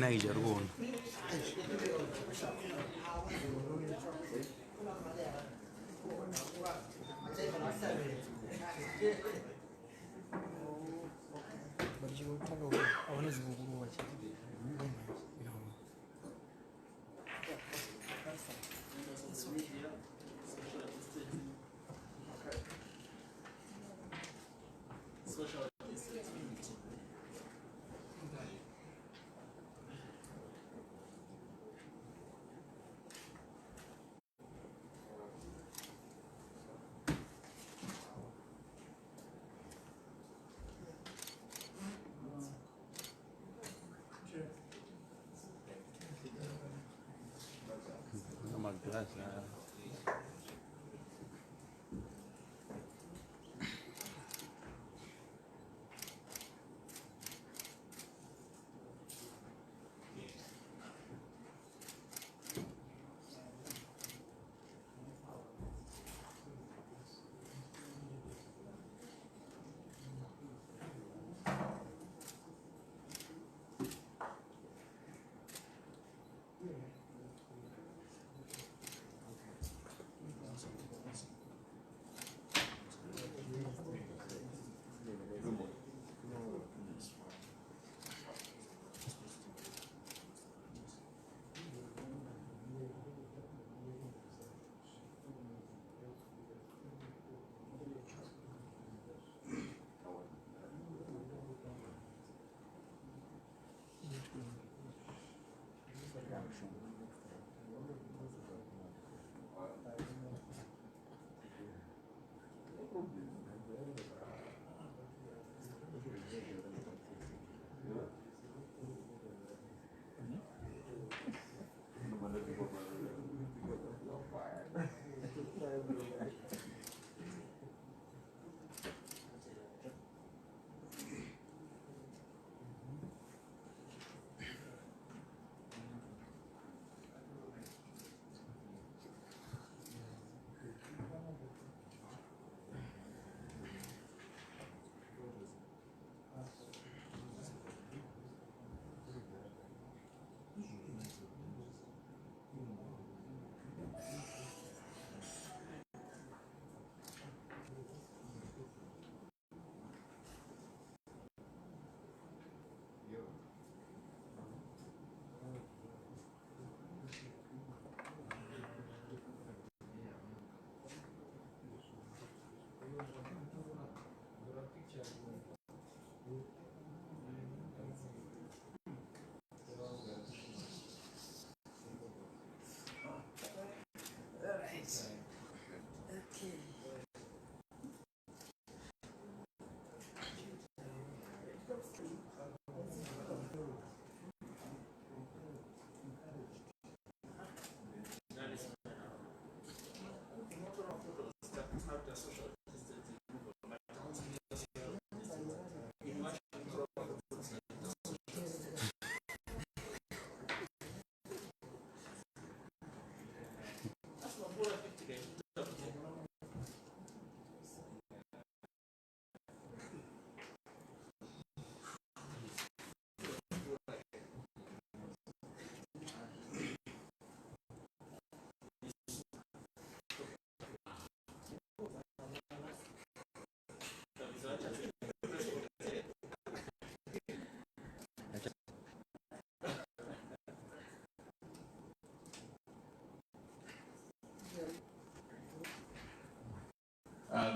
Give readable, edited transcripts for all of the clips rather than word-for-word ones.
Niger one. Social Nomás gracias.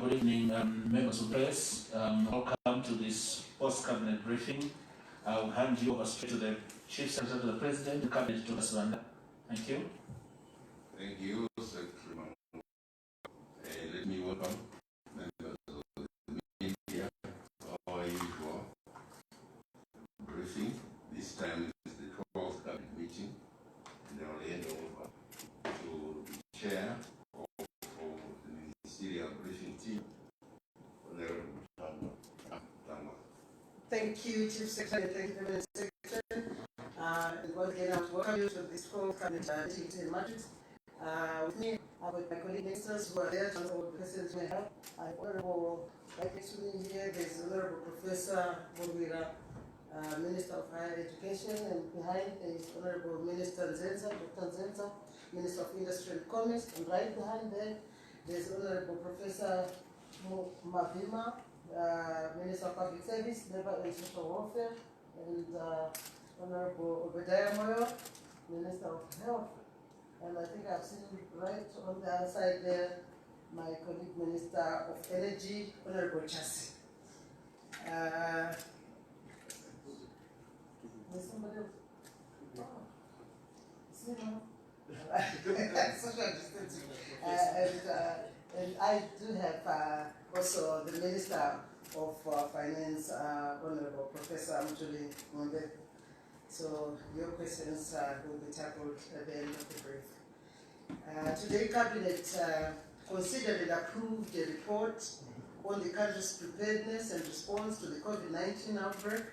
Good evening, members of the press. Welcome to this post-cabinet briefing. I'll hand you over straight to the Chief Secretary to the President, the Cabinet, Dr. Swanda. Thank you. Thank you, Secretary. Let me welcome members of the media for our usual briefing. This time is the 12th cabinet meeting, and I'll hand over to the chair of the Thank you, Chief Secretary, and thank you, Permanent Secretary. And once again, I want to welcome you to this call cabinet meeting in Madrid. With me, I've got my colleague ministers who are there to answer all the questions you may have. Honorable, right next to me here, there's Honorable Professor Bobira, Minister of Higher Education, and behind there is Honorable Minister Nzenza, Dr. Nzenza, Minister of Industry and Commerce, and right behind there, there's Honorable Professor Mavima, Minister of Public Service, Labour and Social Welfare, and Honorable Obadiah Moyo, Minister of Health. And I think I've seen right on the other side there, my colleague Minister of Energy, Honorable Chasi. There's somebody else? Oh. See now? Social distancing. And I do have also the Minister of Finance, Honorable Professor Mutuli Mwembe. So your questions will be tackled at the end of the brief. Today, Cabinet considered and approved a report on the country's preparedness and response to the COVID-19 outbreak.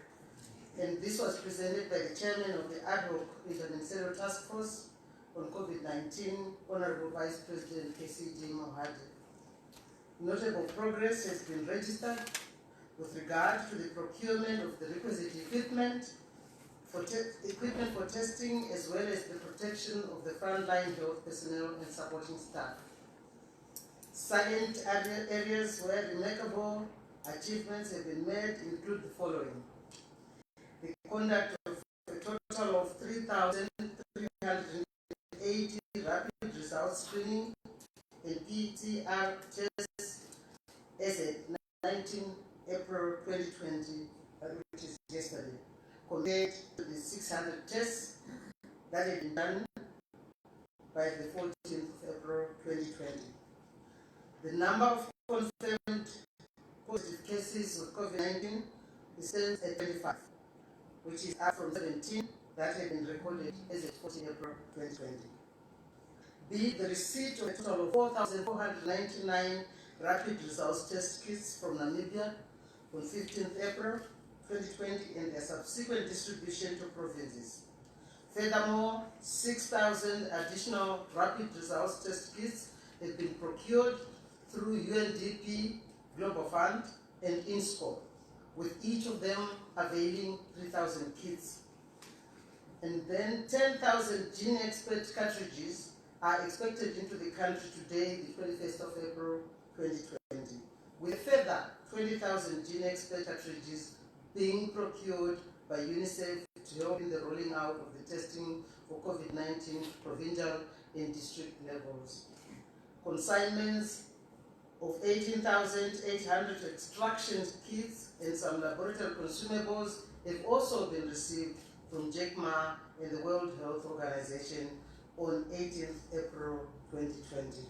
And this was presented by the Chairman of the Ad Hoc Interministerial Task Force on COVID-19, Honorable Vice President KCG Mohadi. Notable progress has been registered with regard to the procurement of the requisite equipment for testing, as well as the protection of the frontline health personnel and supporting staff. Salient areas where remarkable achievements have been made include the following: the conduct of a total of 3,380 rapid result screening and PCR tests as at 19 April 2020, which is yesterday, compared to the 600 tests that had been done by the 14th of April 2020. The number of confirmed positive cases of COVID-19 stands at 25, which is up from 17 that had been recorded as at 14 April 2020. B, the receipt of a total of 4,499 rapid results test kits from Namibia on 15th April 2020 and their subsequent distribution to provinces. Furthermore, 6,000 additional rapid results test kits have been procured through UNDP Global Fund and INSCO, with each of them availing 3,000 kits. And then 10,000 Gene Expert cartridges are expected into the country today, the 21st of April 2020, with further 20,000 Gene Expert cartridges being procured by UNICEF to help in the rolling out of the testing for COVID-19 provincial and district levels. Consignments of 18,800 extraction kits and some laboratory consumables have also been received from JECMA and the World Health Organization on 18th April 2020.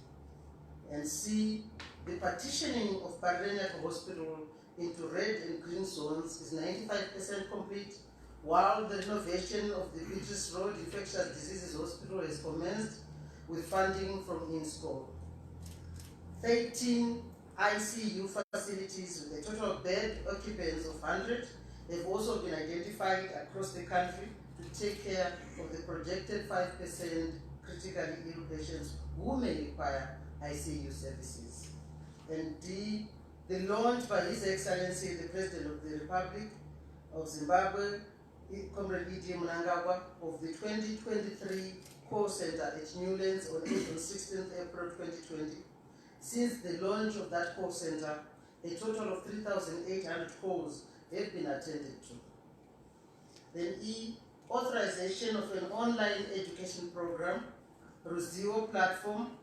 And C, the partitioning of Barrenetho Hospital into red and green zones is 95% complete, while the renovation of the Beatrice Road Infectious Diseases Hospital has commenced with funding from INSCO. 13 ICU facilities with a total bed occupants of 100 have also been identified across the country to take care of the projected 5% critically ill patients who may require ICU services. And D, the launch by His Excellency the President of the Republic of Zimbabwe, Comrade E.D. Mnangagwa, of the 2023 call center at Newlands on 16th April 2020. Since the launch of that call center, a total of 3,800 calls have been attended to. Then E, authorization of an online education program, Ruzio platform,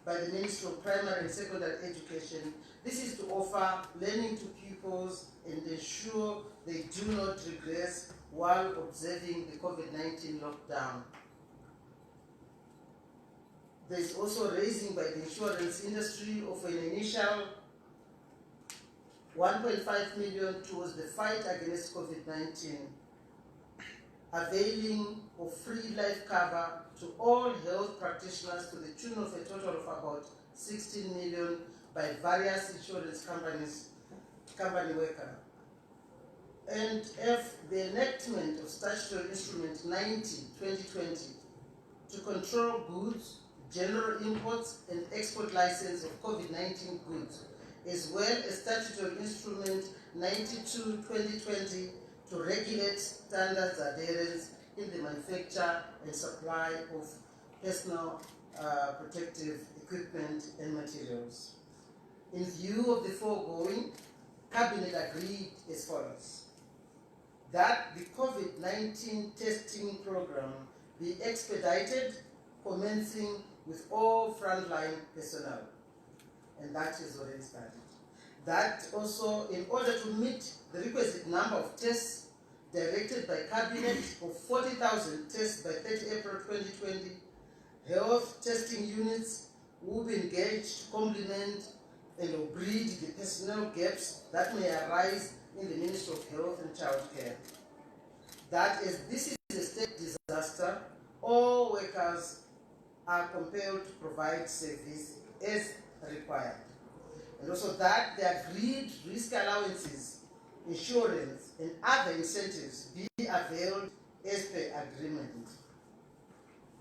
by the Ministry of Primary and Secondary Education. This is to offer learning to pupils and ensure they do not regress while observing the COVID-19 lockdown. There is also raising by the insurance industry of an initial 1.5 million towards the fight against COVID-19, availing of free life cover to all health practitioners to the tune of a total of about 16 million by various insurance company worker. And F, the enactment of Statutory Instrument 90/2020 to control goods, general imports and export license of COVID-19 goods, as well as Statutory Instrument 92/2020 to regulate standards adherence in the manufacture and supply of personal protective equipment and materials. In view of the foregoing, Cabinet agreed as follows: that the COVID-19 testing program be expedited, commencing with all frontline personnel, and that is already started. That also, in order to meet the requisite number of tests directed by Cabinet of 40,000 tests by 30 April 2020, health testing units will be engaged to complement and or bridge the personnel gaps that may arise in the Ministry of Health and Child Care. That as this is a state disaster, all workers are compelled to provide service as required. And also that the agreed risk allowances, insurance, and other incentives be availed as per agreement.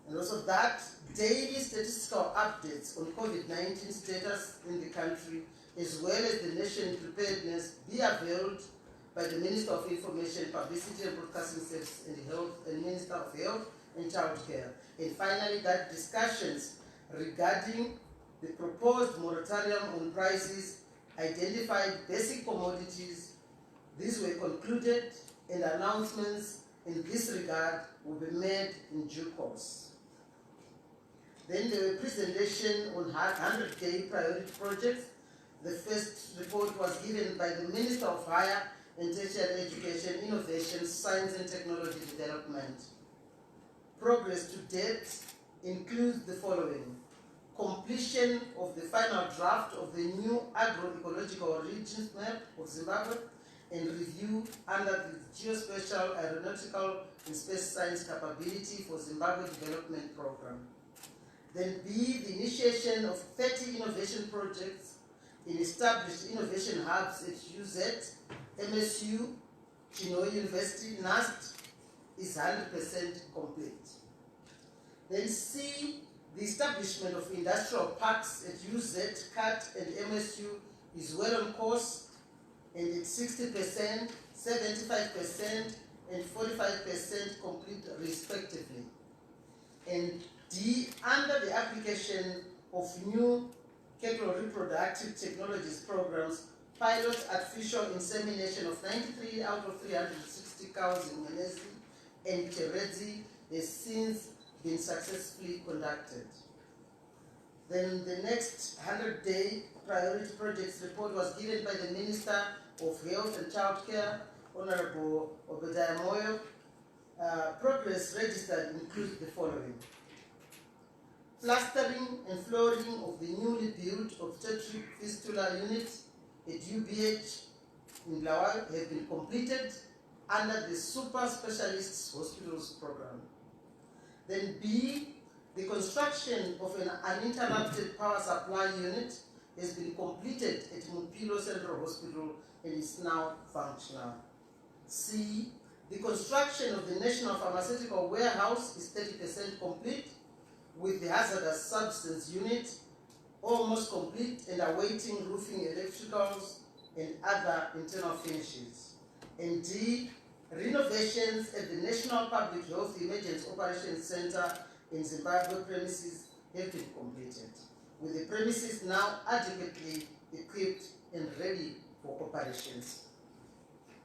And also that daily statistical updates on COVID-19 status in the country, as well as the nation preparedness, be availed by the Minister of Information, Publicity and Broadcasting Services and Minister of Health and Child Care. And finally, that discussions regarding the proposed moratorium on prices identified basic commodities. These were concluded, and announcements in this regard will be made in due course. Then there were presentation on 100-day priority projects. The first report was given by the Minister of Higher and Tertiary Education, Innovation, Science and Technology Development. Progress to date includes the following: completion of the final draft of the new agroecological regions map of Zimbabwe and review under the Geospatial, Aeronautical and Space Science Capability for Zimbabwe Development Program. Then B, the initiation of 30 innovation projects in established innovation hubs at UZ, MSU, Chinhoyi University, NAST is 100% complete. Then C, the establishment of industrial parks at UZ, CAT and MSU is well on course, and it's 60%, 75% and 45% complete respectively. And D, under the application of new cattle reproductive technologies programs, pilot artificial insemination of 93 out of 360 cows in Menezi and Terezi has since been successfully conducted. Then the next 100-day priority projects report was given by the Minister of Health and Child Care, Honorable Obadiah Moyo. Progress registered includes the following: plastering and flooring of the newly built obstetric fistula unit at UBH in Lawal have been completed under the Super Specialists Hospitals program. Then B, the construction of an uninterrupted power supply unit has been completed at Mupilo Central Hospital and is now functional. C, the construction of the National Pharmaceutical Warehouse is 30% complete, with the hazardous substance unit almost complete and awaiting roofing, electricals, and other internal finishes. And D, renovations at the National Public Health Emergency Operations Center in Zimbabwe premises have been completed, with the premises now adequately equipped and ready for operations.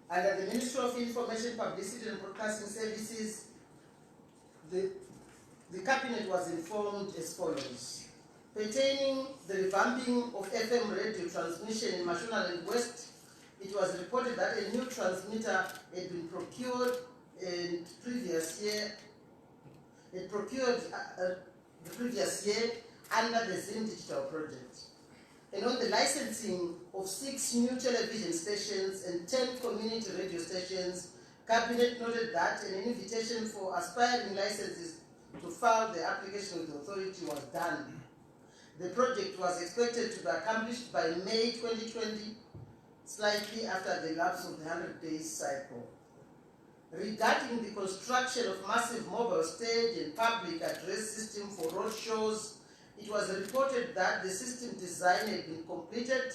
Under the Ministry of Information, Publicity and Broadcasting Services, the Cabinet was informed as follows: pertaining the revamping of FM radio transmission in Mashonaland West, it was reported that a new transmitter had been procured in the previous year under the Zim Digital project. And on the licensing of 6 new television stations and 10 community radio stations, Cabinet noted that an invitation for aspiring licenses to file the application with the authority was done. The project was expected to be accomplished by May 2020, slightly after the lapse of the 100 days cycle. Regarding the construction of massive mobile stage and public address system for road shows, it was reported that the system design had been completed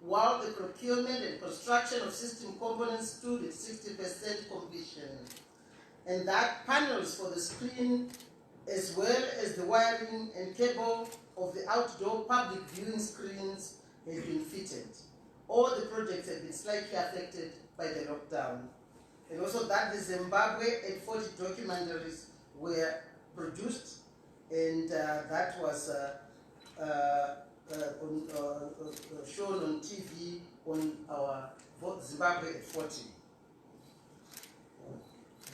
while the procurement and construction of system components stood at 60% completion, and that panels for the screen as well as the wiring and cable of the outdoor public viewing screens had been fitted. All the projects had been slightly affected by the lockdown. And also that the Zimbabwe and 40 documentaries were produced, and that was shown on TV on our Zimbabwe at 40.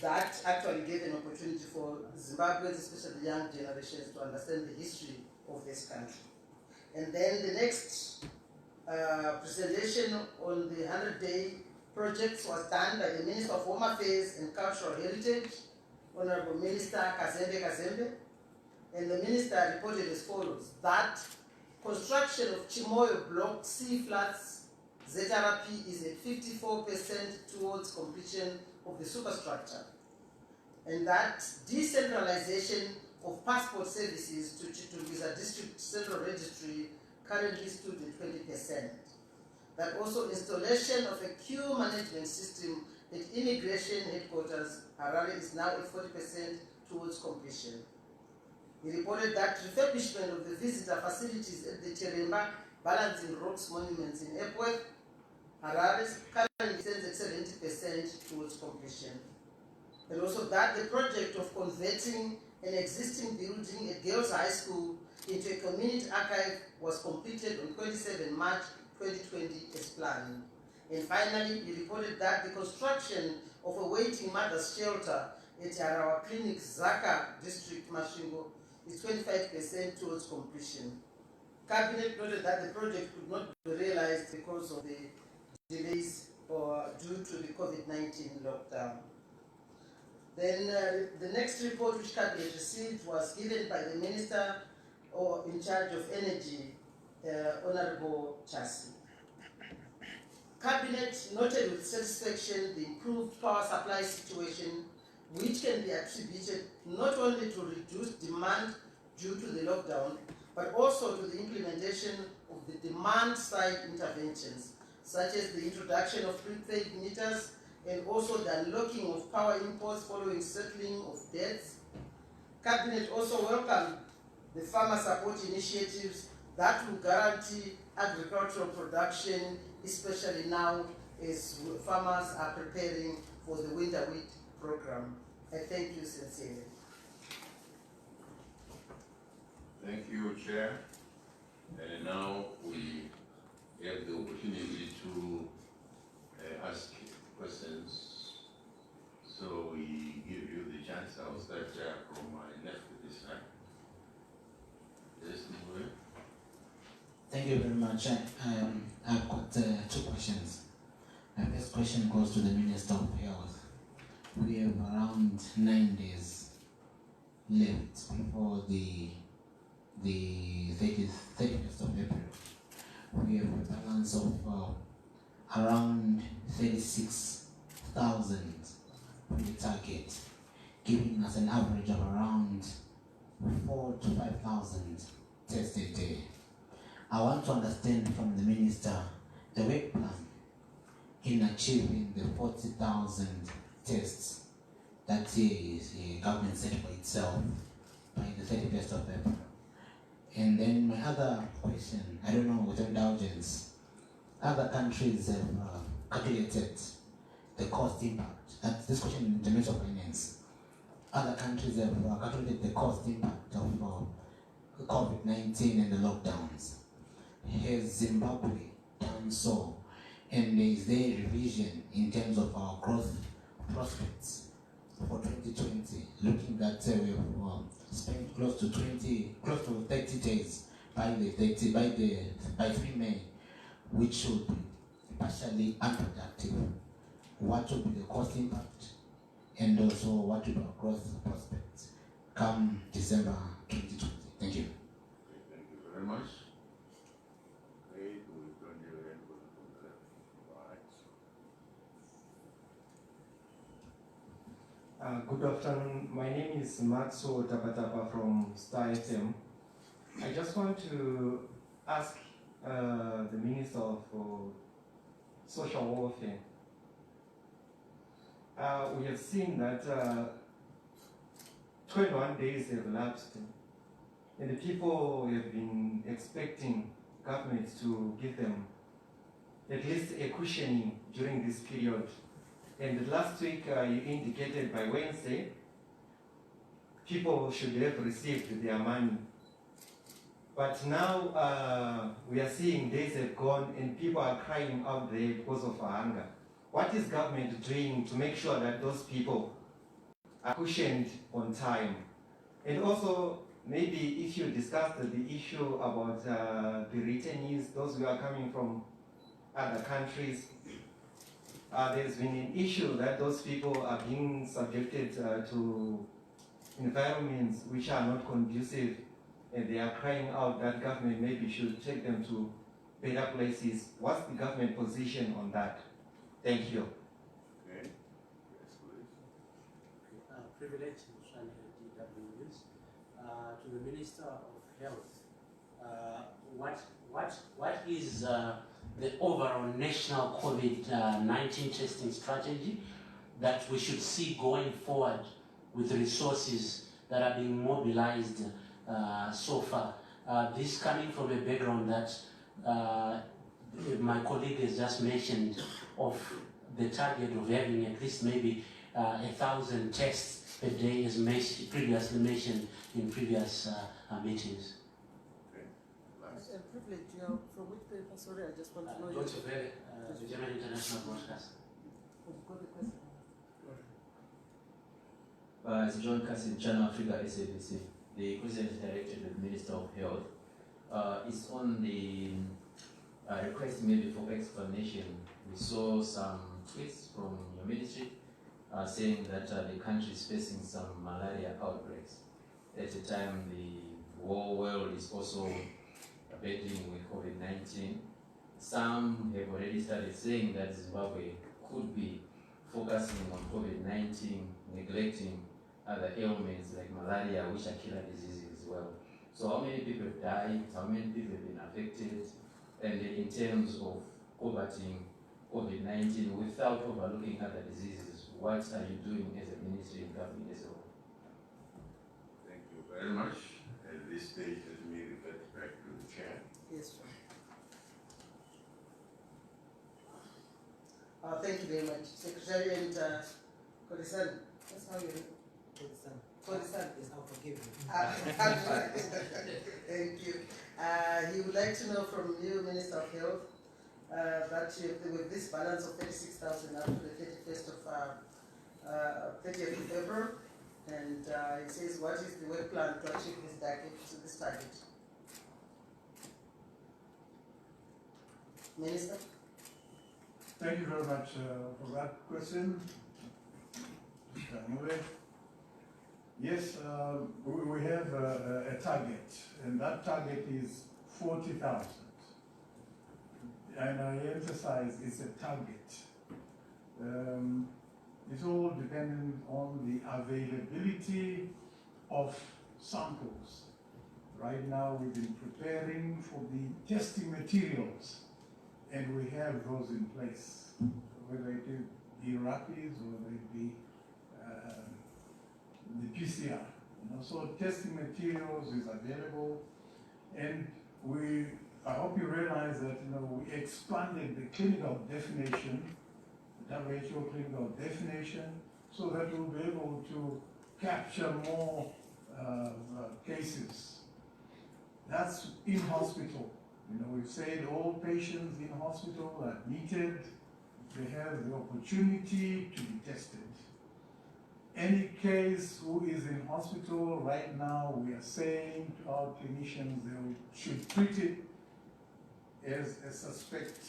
That actually gave an opportunity for Zimbabweans, especially young generations, to understand the history of this country. And then the next presentation on the 100-day projects was done by the Minister of Home Affairs and Cultural Heritage, Honorable Minister Kazembe. And the minister reported as follows: that construction of Chimoyo Block C flats ZRP is at 54% towards completion of the superstructure, and that decentralization of passport services to Chitungwiza District Central Registry currently stood at 20%. That also installation of a queue management system at Immigration Headquarters Harare is now at 40% towards completion. He reported that refurbishment of the visitor facilities at the Cheremba Balancing Rocks Monuments in Epworth, Harare, currently stands at 70% towards completion. And also that the project of converting an existing building at Girls High School into a community archive was completed on 27 March 2020 as planned. And finally, he reported that the construction of a waiting mother's shelter at our clinic Zaka District Mashingo is 25% towards completion. Cabinet noted that the project could not be realized because of the delays or due to the COVID-19 lockdown. Then the next report which Cabinet received was given by the Minister in charge of Energy, Honorable Chasi. Cabinet noted with satisfaction the improved power supply situation, which can be attributed not only to reduced demand due to the lockdown, but also to the implementation of the demand-side interventions, such as the introduction of prepaid meters and also the unlocking of power imports following settling of debts. Cabinet also welcomed the farmer support initiatives that will guarantee agricultural production, especially now as farmers are preparing for the winter wheat program. I thank you sincerely. Thank you, Chair. And now we have the opportunity to ask questions. So we give you the chance. I'll start from my left this time. Yes, Mwe. Thank you very much. I've got two questions. My first question goes to the Minister of Health. We have around 9 days left before the 31st of April. We have a balance of around 36,000 for the target, giving us an average of around 4,000 to 5,000 tests a day. I want to understand from the Minister the work plan in achieving the 40,000 tests that the government set for itself by the 31st of April. And then my other question, I don't know, with indulgence, other countries have calculated the cost impact. This question in the Minister of Finance. Other countries have calculated the cost impact of COVID-19 and the lockdowns. Has Zimbabwe done so? And is there a revision in terms of our growth prospects for 2020? Looking that we have spent close to 30 days by 3 May, which should be partially unproductive. What will be the cost impact, and also what will be our growth prospects come December 2020? Thank you. Thank you very much. Okay, we'll turn your hand from the left. Good afternoon. My name is Matso Tapatapa from Star FM. I just want to ask the Minister of Social Welfare. We have seen that 21 days have elapsed, and the people have been expecting government to give them at least a cushioning during this period. And last week you indicated by Wednesday, people should have received their money. But now we are seeing days have gone and people are crying out there because of hunger. What is government doing to make sure that those people are cushioned on time? And also, maybe if you discussed the issue about the returnees, those who are coming from other countries, there's been an issue that those people are being subjected to environments which are not conducive, and they are crying out that government maybe should take them to better places. What's the government position on that? Thank you. Okay. Yes, please. Privilege DW News. To the Minister of Health, what is the overall national COVID-19 testing strategy that we should see going forward with resources that are being mobilized so far? This coming from a background that my colleague has just mentioned of the target of having at least maybe 1,000 tests per day, as previously mentioned in previous meetings. Privilege, you know, from which paper? Sorry, I just want to know. Deutsche Welle, the German International Broadcast. It's John Cassin, Channel Africa, SABC. The question is directed to the Minister of Health. It's on the request maybe for explanation. We saw some tweets from your ministry saying that the country is facing some malaria outbreaks. At the time, the whole world is also battling with COVID-19. Some have already started saying that Zimbabwe could be focusing on COVID-19, neglecting other ailments like malaria, which are killer diseases as well. So how many people have died? How many people have been affected? And in terms of combating COVID-19 without overlooking other diseases, what are you doing as a ministry and government as well? Thank you very much. At this stage, let me revert back to the chair. Yes, sir. Thank you very much. Secretary and Kodisan. That's how you Kodisan is now forgiven. Thank you. He would like to know from you, Minister of Health, that with this balance of 36,000 up to the 31st of 30th of April, and it says, what is the work plan to achieve this target? Minister? Thank you very much for that question. Yes, we have a target, and that target is 40,000. And I emphasize it's a target. It's all dependent on the availability of samples. Right now we've been preparing for the testing materials, and we have those in place, whether it be rapids or whether it be the PCR. So testing materials is available, and I hope you realize that we expanded the clinical definition, the WHO clinical definition, so that we'll be able to capture more cases. That's in hospital. We've said all patients in hospital are admitted, they have the opportunity to be tested. Any case who is in hospital right now, we are saying to our clinicians they should treat it as a suspect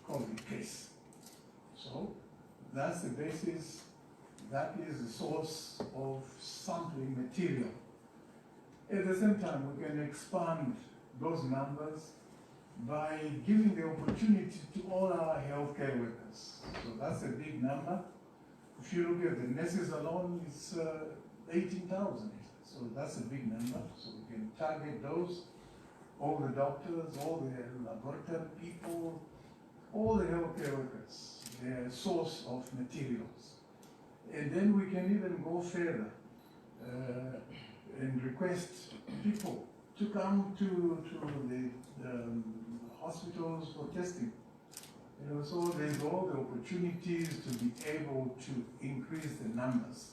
COVID case. So that's the basis, that is the source of sampling material. At the same time, we can expand those numbers by giving the opportunity to all our healthcare workers. So that's a big number. If you look at the nurses alone, it's 18,000. So that's a big number. So we can target those, all the doctors, all the laboratory people, all the healthcare workers, their source of materials. And then we can even go further and request people to come to the hospitals for testing. You know, so there's all the opportunities to be able to increase the numbers.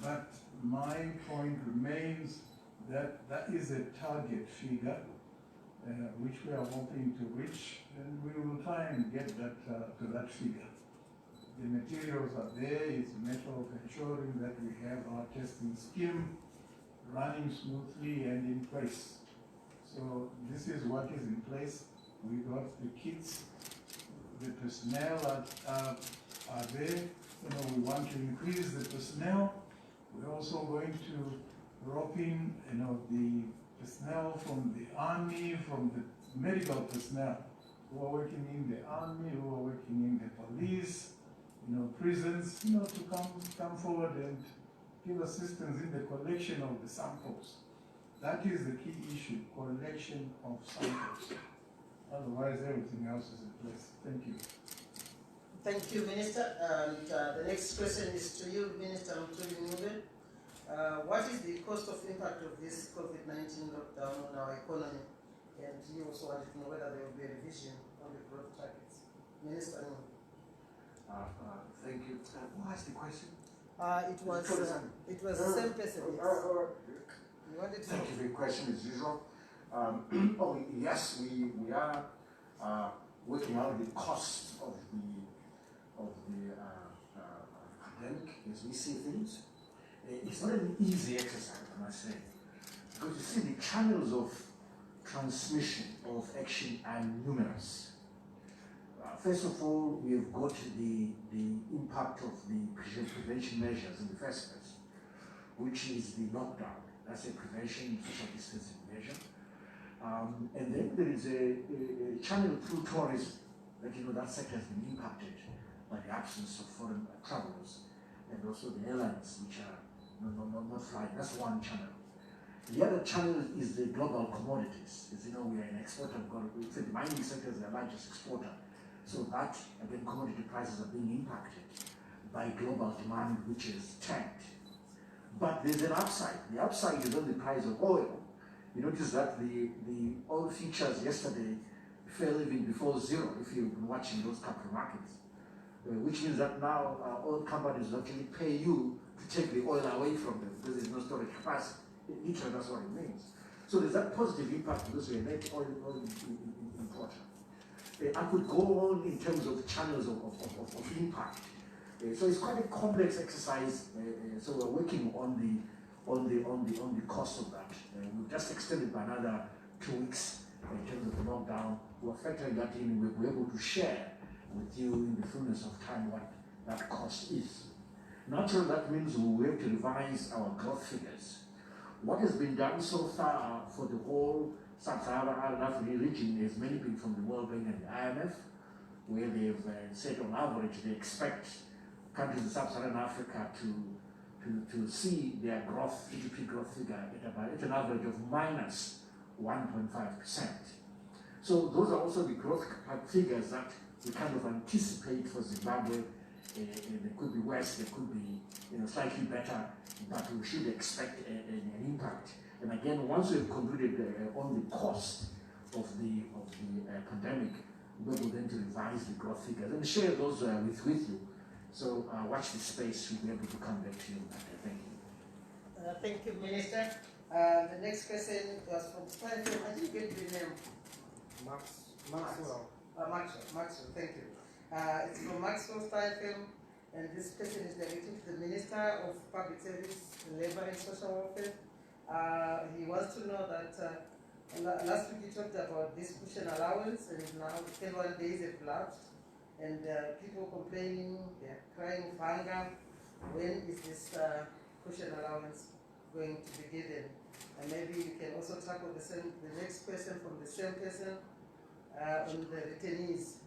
But my point remains that that is a target figure which we are hoping to reach, and we will try and get that to that figure. The materials are there. It's a matter of ensuring that we have our testing scheme running smoothly and in place. So this is what is in place. We got the kits, the personnel are there. You know, we want to increase the personnel. We're also going to rope in, you know, the personnel from the army, from the medical personnel who are working in the army, who are working in the police, you know, prisons, you know, to come forward and give assistance in the collection of the samples. That is the key issue, collection of samples. Otherwise, everything else is in place. Thank you. Thank you, Minister. And the next question is to you, Minister Mtuli Mube. What is the cost of impact of this COVID-19 lockdown on our economy? And you also wanted to know whether there will be a revision on the growth targets. Minister Mube. Thank you. Who asked the question? It was the same person. Yes. You wanted to Thank you for your question as usual. Yes, we are working out the cost of the pandemic as we see things. It's not an easy exercise, I must say, because you see the channels of transmission of action are numerous. First of all, we have got the impact of the prevention measures in the first place, which is the lockdown. That's a prevention social distancing measure. And then there is a channel through tourism that, you know, that sector has been impacted by the absence of foreign travelers and also the airlines which are not flying. That's one channel. The other channel is the global commodities. As you know, we are an exporter. The mining sector is the largest exporter. So that, again, commodity prices are being impacted by global demand, which is tanked. But there's an upside. The upside is on the price of oil. You notice that the oil futures yesterday fell even before zero, if you've been watching those capital markets, which means that now oil companies will actually pay you to take the oil away from them because there's no storage capacity. Literally, that's what it means. So there's that positive impact because we're a net oil importer. I could go on in terms of channels of impact. So it's quite a complex exercise. So we're working on the cost of that. We've just extended by another 2 weeks in terms of the lockdown. We're factoring that in. We'll be able to share with you in the fullness of time what that cost is. Naturally, that means we will have to revise our growth figures. What has been done so far for the whole Sub-Saharan African region has mainly been from the World Bank and the IMF, where they've said on average they expect countries in Sub-Saharan Africa to see their growth, GDP growth figure at an average of minus 1.5%. So those are also the growth figures that we kind of anticipate for Zimbabwe. They could be worse, they could be slightly better, but we should expect an impact. And again, once we've concluded on the cost of the pandemic, we will then to revise the growth figures and share those with you. So watch this space, we'll be able to come back to you. Thank you. Thank you, Minister. The next question was from Steinfeld. I didn't get the name. Maxwell. Maxwell, thank you. It's from Maxwell Steinfeld, and this question is directed to the Minister of Public Service, Labour and Social Welfare. He wants to know that last week you talked about this cushion allowance, and now 21 days have lapsed, and people complaining, they're crying of hunger. When is this cushion allowance going to be given? And maybe you can also tackle the next question from the same person on the returnees.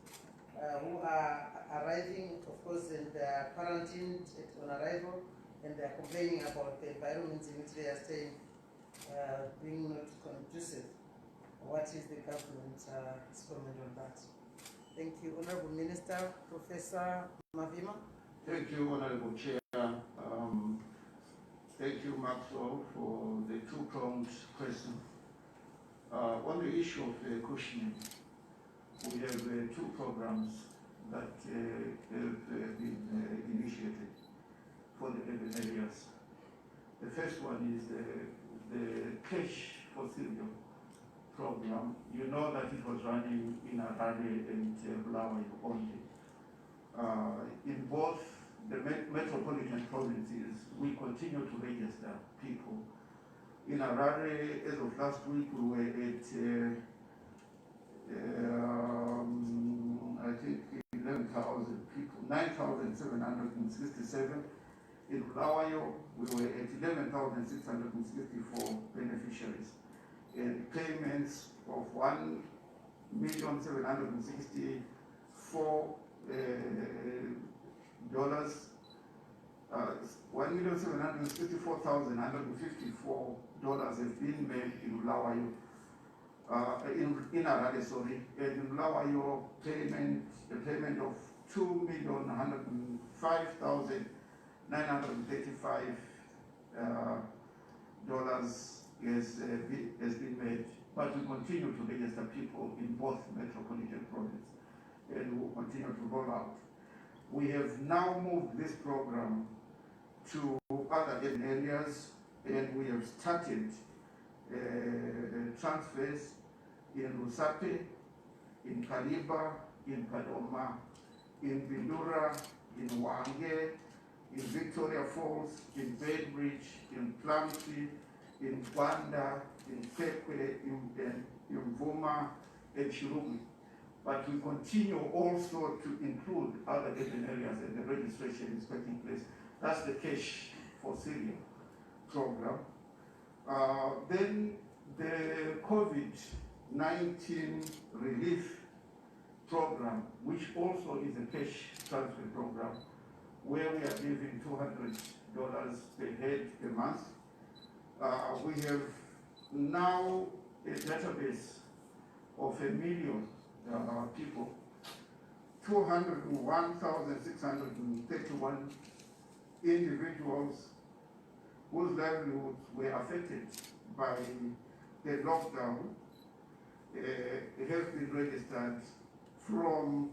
who are arriving, of course, and they are quarantined on arrival, and they are complaining about the environment in which they are staying being not conducive. What is the government's comment on that? Thank you. Honorable Minister, Professor Mavima. Thank you, Honorable Chair. Thank you, Maxwell, for the two-pronged question. On the issue of cushioning, we have two programs that have been initiated for the urban areas. The first one is the Cash for Cereal program. You know that it was running in Harare and Bulawayo only. In both the metropolitan provinces, we continue to register people. In Harare, as of last week, we were at I think 11,000 people, 9,767. In Bulawayo, we were at 11,664 beneficiaries. And payments of $1,764,000 $1,764,154 have been made in Bulawayo, in Harare, sorry, and in Bulawayo the payment of $2,105,935 has been made, but we continue to register people in both metropolitan provinces, and we will continue to roll out. We have now moved this program to other urban areas, and we have started transfers in Rusape, in Kaliba, in Padoma, in Bindura, in Wange, in Victoria Falls, in Bedbridge, in Plumtree, in Gwanda, in Kekwe, in Mvuma, and Chirumi. But we continue also to include other urban areas, and the registration is taking place. That's the Cash for Cereal program. Then the COVID-19 relief program, which also is a cash transfer program, where we are giving $200 per head per month. We have now a database of 1 million people, 201,631 individuals whose livelihoods were affected by the lockdown have been registered from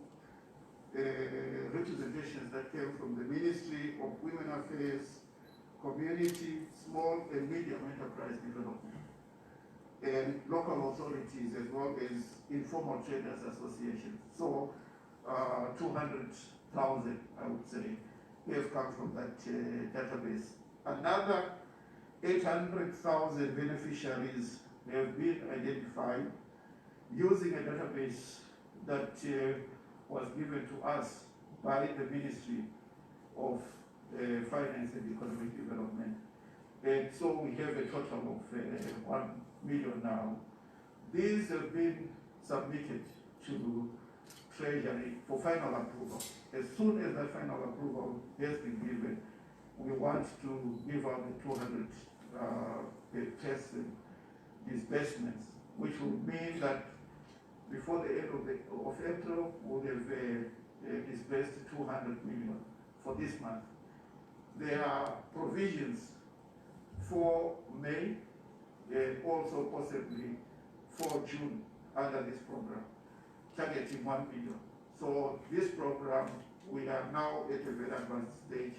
representations that came from the Ministry of Women Affairs, Community, Small and Medium Enterprise Development, and local authorities, as well as informal traders associations. So 200,000, I would say, have come from that database. Another 800,000 beneficiaries have been identified using a database that was given to us by the Ministry of Finance and Economic Development. And so we have a total of 1 million now. These have been submitted to Treasury for final approval. As soon as that final approval has been given, we want to give out the 200 person disbursements, which will mean that before the end of April, we'll have disbursed 200 million for this month. There are provisions for May and also possibly for June under this program, targeting 1 billion. So this program, we are now at a very advanced stage.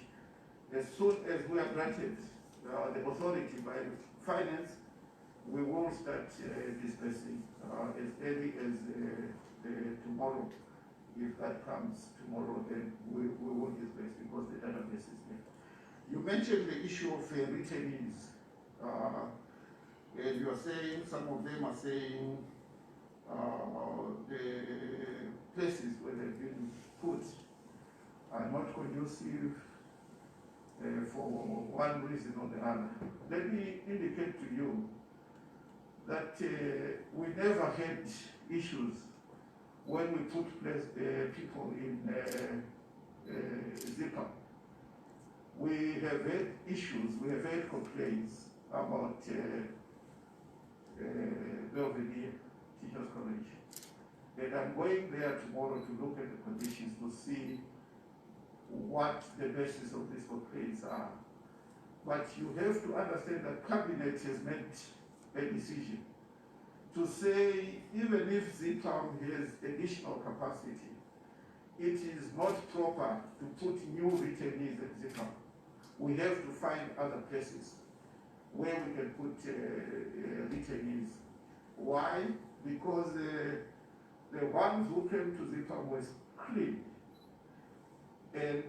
As soon as we are granted the authority by finance, we will start disbursing as early as tomorrow. If that comes tomorrow, then we will disburse because the database is there. You mentioned the issue of returnees. And you are saying, some of them are saying the places where they've been put are not conducive for one reason or the other. Let me indicate to you that we never had issues when we put people in zipper. We have had issues, we have had complaints about Belvedere Teachers College. And I'm going there tomorrow to look at the conditions to see what the basis of these complaints are. But you have to understand that Cabinet has made a decision to say even if ZIPAM has additional capacity, it is not proper to put new returnees at ZIPAM. We have to find other places where we can put returnees. Why? Because the ones who came to ZIPAM was clean and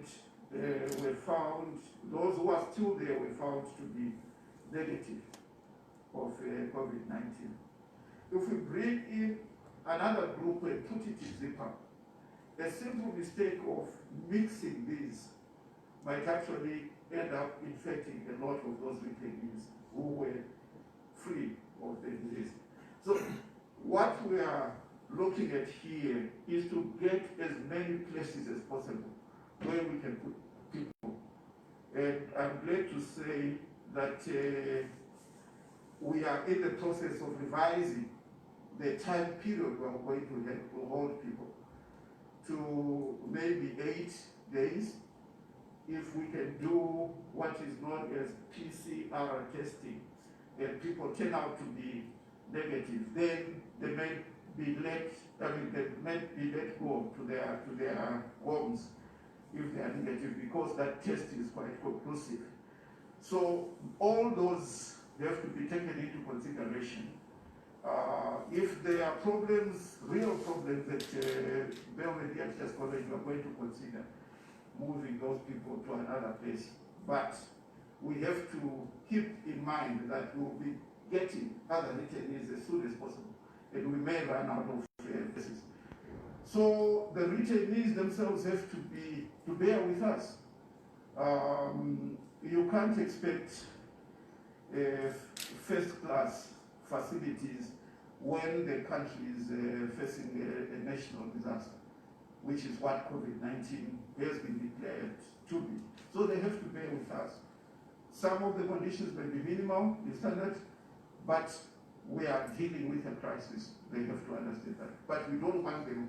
were found, those who are still there were found to be negative of COVID-19. If we bring in another group and put it in ZIPAM, a simple mistake of mixing these might actually end up infecting a lot of those detainees who were free of the disease. So what we are looking at here is to get as many places as possible where we can put people. And I'm glad to say that we are in the process of revising the time period we are going to hold people to maybe 8 days. If we can do what is known as PCR testing and people turn out to be negative, then they may be let go to their homes if they are negative, because that test is quite conclusive. So all those have to be taken into consideration. If there are problems, real problems that Belvedere Teachers College, we are going to consider moving those people to another place. But we have to keep in mind that we will be getting other returnees as soon as possible, and we may run out of places. So the returnees themselves have to bear with us. You can't expect first-class facilities when the country is facing a national disaster, which is what COVID-19 has been declared to be. So they have to bear with us. Some of the conditions may be minimal, the standard, but we are dealing with a crisis. They have to understand that. But we don't want them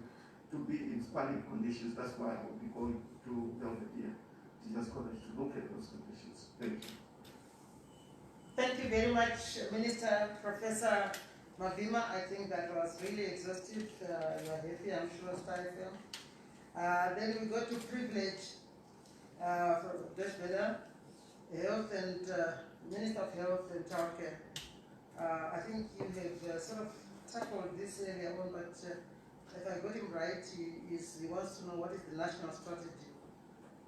to be in squalid conditions. That's why I will be going to Belvedere Teachers College to look at those conditions. Thank you. Thank you very much, Minister, Professor Mavima. I think that was really exhaustive. You are happy, I'm sure, Then we go to privilege from Deshbeda, Health and Minister of Health and Childcare. I think you have sort of tackled this area on, but if I got him right, he wants to know what is the national strategy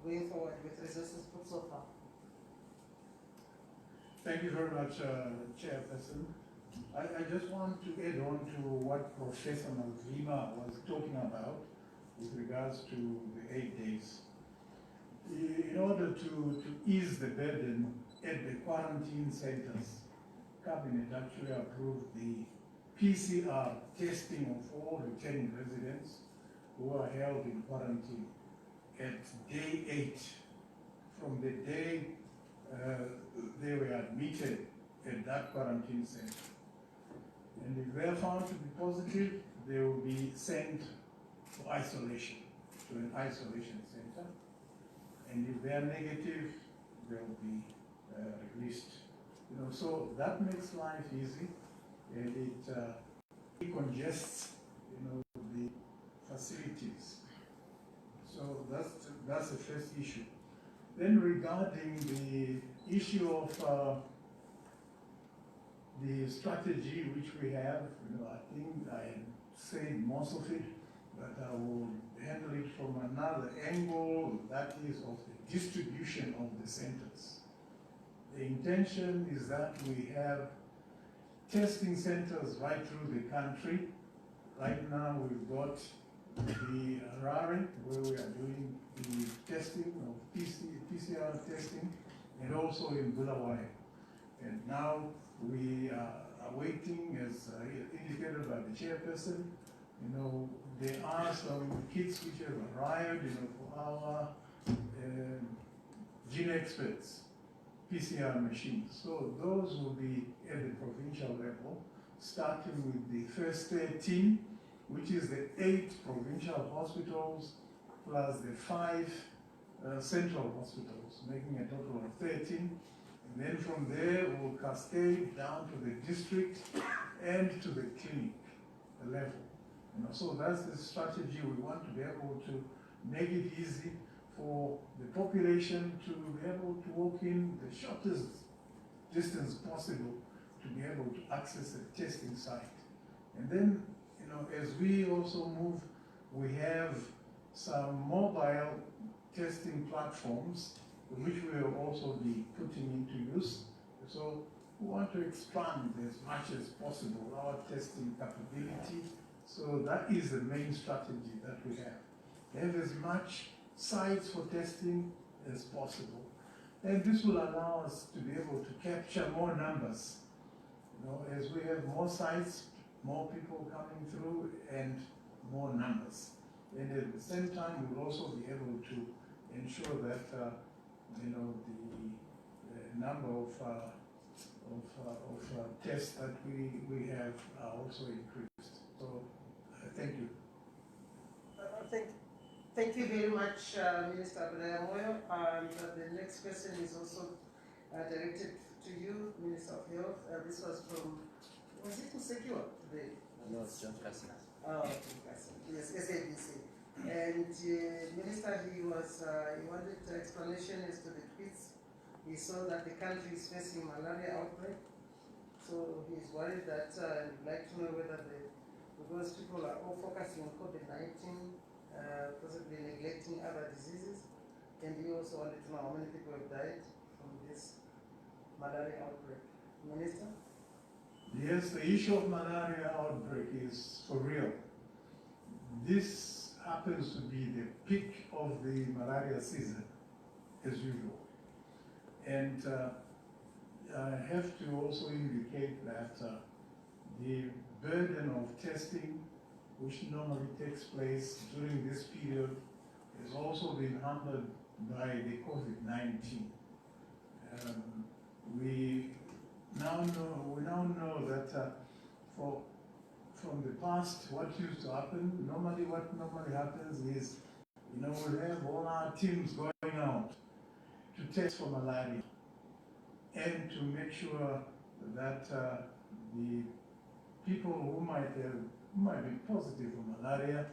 going forward with resources put so far. Thank you very much, Chairperson. I just want to add on to what Professor Malvima was talking about with regards to the 8 days. In order to ease the burden at the quarantine centers, Cabinet actually approved the PCR testing of all returning residents who are held in quarantine at day 8, from the day they were admitted at that quarantine center. And if they are found to be positive, they will be sent for isolation, to an isolation center. And if they are negative, they will be released. So that makes life easy, and it decongests, the facilities. So that's the first issue. Then regarding the issue of the strategy which we have, I think I said most of it, but I will handle it from another angle, that is of the distribution of the centers. The intention is that we have testing centers right through the country. Right now we've got the Harare, where we are doing the testing of PCR testing, and also in Bulawayo. And now we are awaiting, as indicated by the chairperson, You know, there are some kits which have arrived, you know, for our gene experts, PCR machines. So those will be at the provincial level, starting with the first 13, which is the 8 provincial hospitals plus the 5 central hospitals, making a total of 13. And then from there, we'll cascade down to the district and to the clinic level. You know, so that's the strategy. We want to be able to make it easy for the population to be able to walk in the shortest distance possible to be able to access a testing site. And then, you know, as we also move, we have some mobile testing platforms which we will also be putting into use. So we want to expand as much as possible our testing capability. So that is the main strategy that we have. Have as much sites for testing as possible. And this will allow us to be able to capture more numbers. You know, as we have more sites, more people coming through and more numbers. And at the same time, we'll also be able to ensure that you know, the number of tests that we have are also increased. So thank you. Thank you very much, Minister Moyo. The next question is also directed to you, Minister of Health. This was from, was it Secure today? No, it's John Cassie. Oh, yes, SABC. And Minister, he wanted explanation as to the tweets. He saw that the country is facing malaria outbreak. So he's worried that he'd like to know whether because people are all focusing on COVID-19, possibly neglecting other diseases. And he also wanted to know how many people have died from this malaria outbreak. Minister? Yes, the issue of malaria outbreak is for real. This happens to be the peak of the malaria season, as usual. And I have to also indicate that the burden of testing, which normally takes place during this period, has also been hampered by the COVID-19. We now know that from the past, what used to happen, what normally happens is, you know, we'll have all our teams going out to test for malaria and to make sure that the people who might be positive for malaria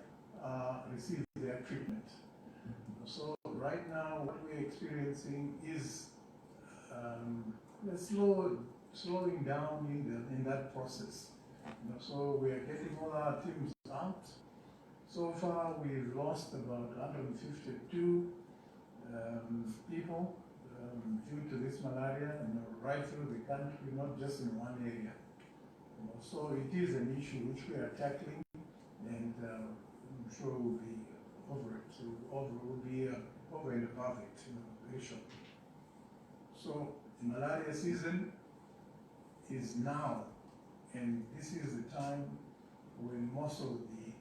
receive their treatment. So right now, what we're experiencing is a slowing down in that process. You know, so we are getting all our teams out. So far, we've lost about 152 people due to this malaria, you know, right through the country, not just in one area. You know, so it is an issue which we are tackling, and I'm sure we'll be over it. So we'll be over and above it, you know, very shortly. So the malaria season is now, and this is the time when most of the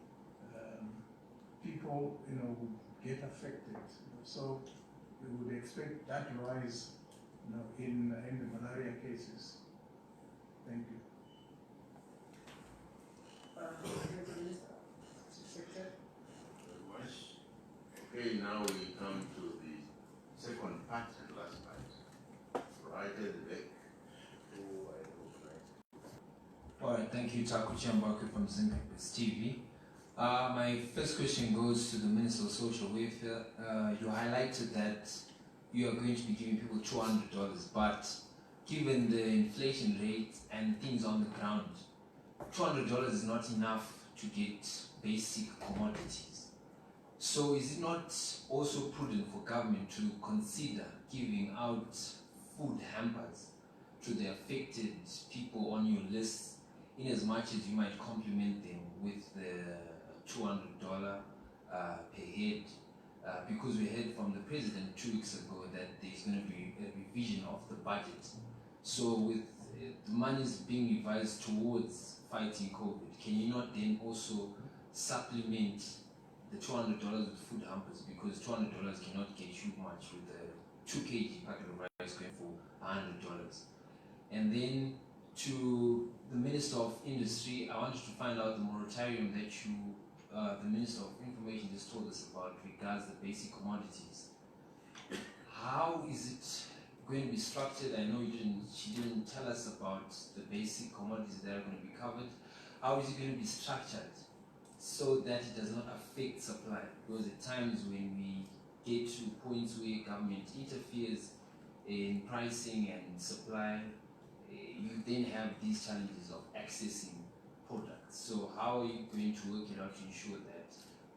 people, you know, would get affected. You know, so we would expect that rise, you know, in the malaria cases. Thank you. Okay, now we come to the second part and last part. Right at the back. Alright, thank you, Taku Chiambaku from Zimbabwe's TV. My first question goes to the Minister of Social Welfare. You highlighted that you are going to be giving people $200, but given the inflation rate and things on the ground, $200 is not enough to get basic commodities. So is it not also prudent for government to consider giving out food hampers to the affected people on your list, in as much as you might complement them with the $200 per head? Because we heard from the president 2 weeks ago that there's going to be a revision of the budget. So with the monies being revised towards fighting COVID, can you not then also supplement the $200 with food hampers, because $200 cannot get you much with a 2 kg packet of rice going for $100. And then to the Minister of Industry, I wanted to find out the moratorium that the Minister of Information just told us about regards the basic commodities. How is it going to be structured? I know she didn't tell us about the basic commodities that are going to be covered. How is it going to be structured so that it does not affect supply? Because at times when we get to points where government interferes in pricing and supply, you then have these challenges of accessing products. So how are you going to work it out to ensure that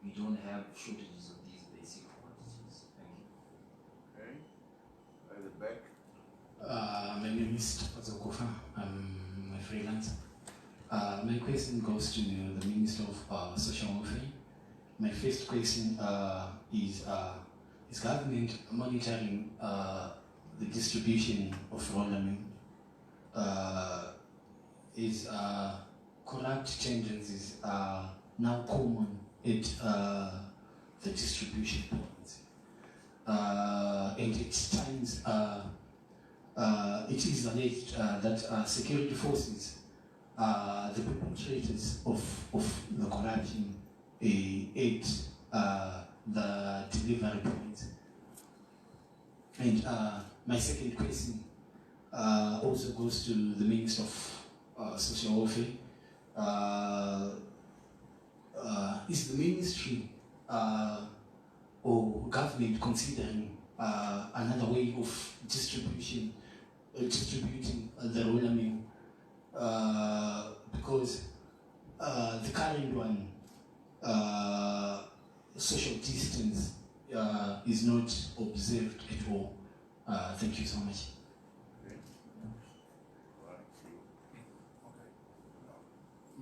we don't have shortages of these basic commodities? Thank you. Okay. At the back. My name is Tapazokofa. I'm a freelancer. My question goes to the Minister of Social Welfare. My first question is government monitoring the distribution of raw laming? Is corrupt tendencies now common at the distribution points? And at times it is alleged that security forces are the perpetrators of the corruption at the delivery points. And my second question also goes to the Minister of Social Welfare. Is the ministry or government considering another way of distributing the raw laming? Because the current one, social distance is not observed at all. Thank you so much.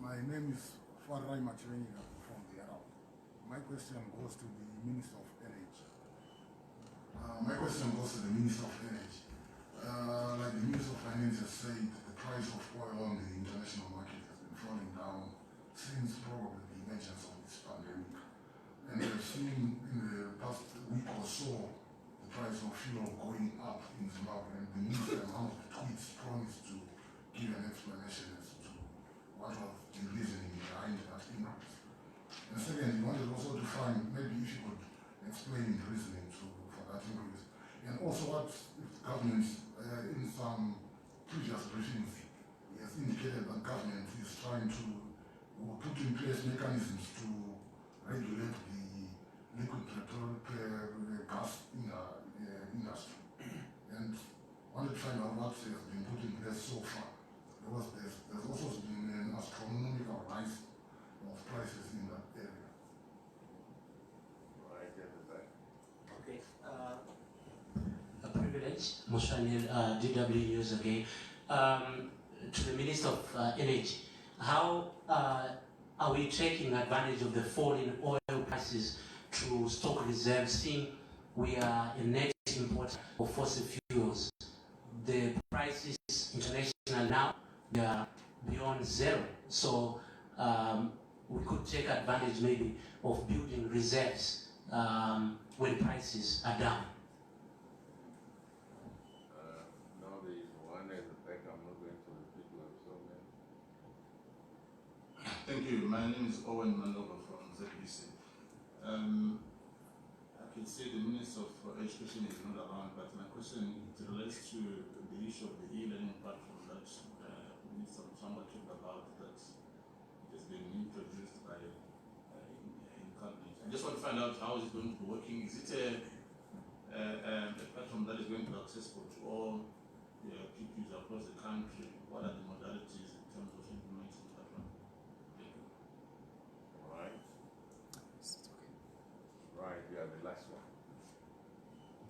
My name is Farai Machirenga from the Arab. My question goes to the Minister of Energy. Like the Minister of Finance has said, the price of oil on the international market has been falling down since probably the emergence of this pandemic. And we have seen in the past week or so the price of fuel going up in Zimbabwe, and the Minister in one of the tweets promised to give an explanation as to what was the reasoning behind that increase. And second, he wanted also to find, maybe if you could explain the reasoning for that increase. And also what if the government, in some previous briefings, he has indicated that government is trying to put in place mechanisms to regulate the liquid petrol gas industry. And wanted to find out what has been put in place so far. There's also been an astronomical rise of prices in that area. Right at the back. Okay. A privilege, Moshanil, DW News again. To the Minister of Energy, how are we taking advantage of the fall in oil prices to stock reserves, seeing we are a net importer of fossil fuels? The prices international now, they are beyond zero. So we could take advantage maybe of building reserves when prices are down. Now there is one at the back. I'm not going to repeat what so many. Thank you. My name is Owen Mandover from ZBC. I can say the Minister of Education is not around, but my question relates to the issue of the e-learning platform that Minister Mchamba talked about, that has been introduced by in cabinet. I just want to find out how is it going to be working. Is it a platform that is going to be accessible to all pupils across the country? What are the modalities in terms of implementing the platform? Thank you. All right. Right, we have the last one.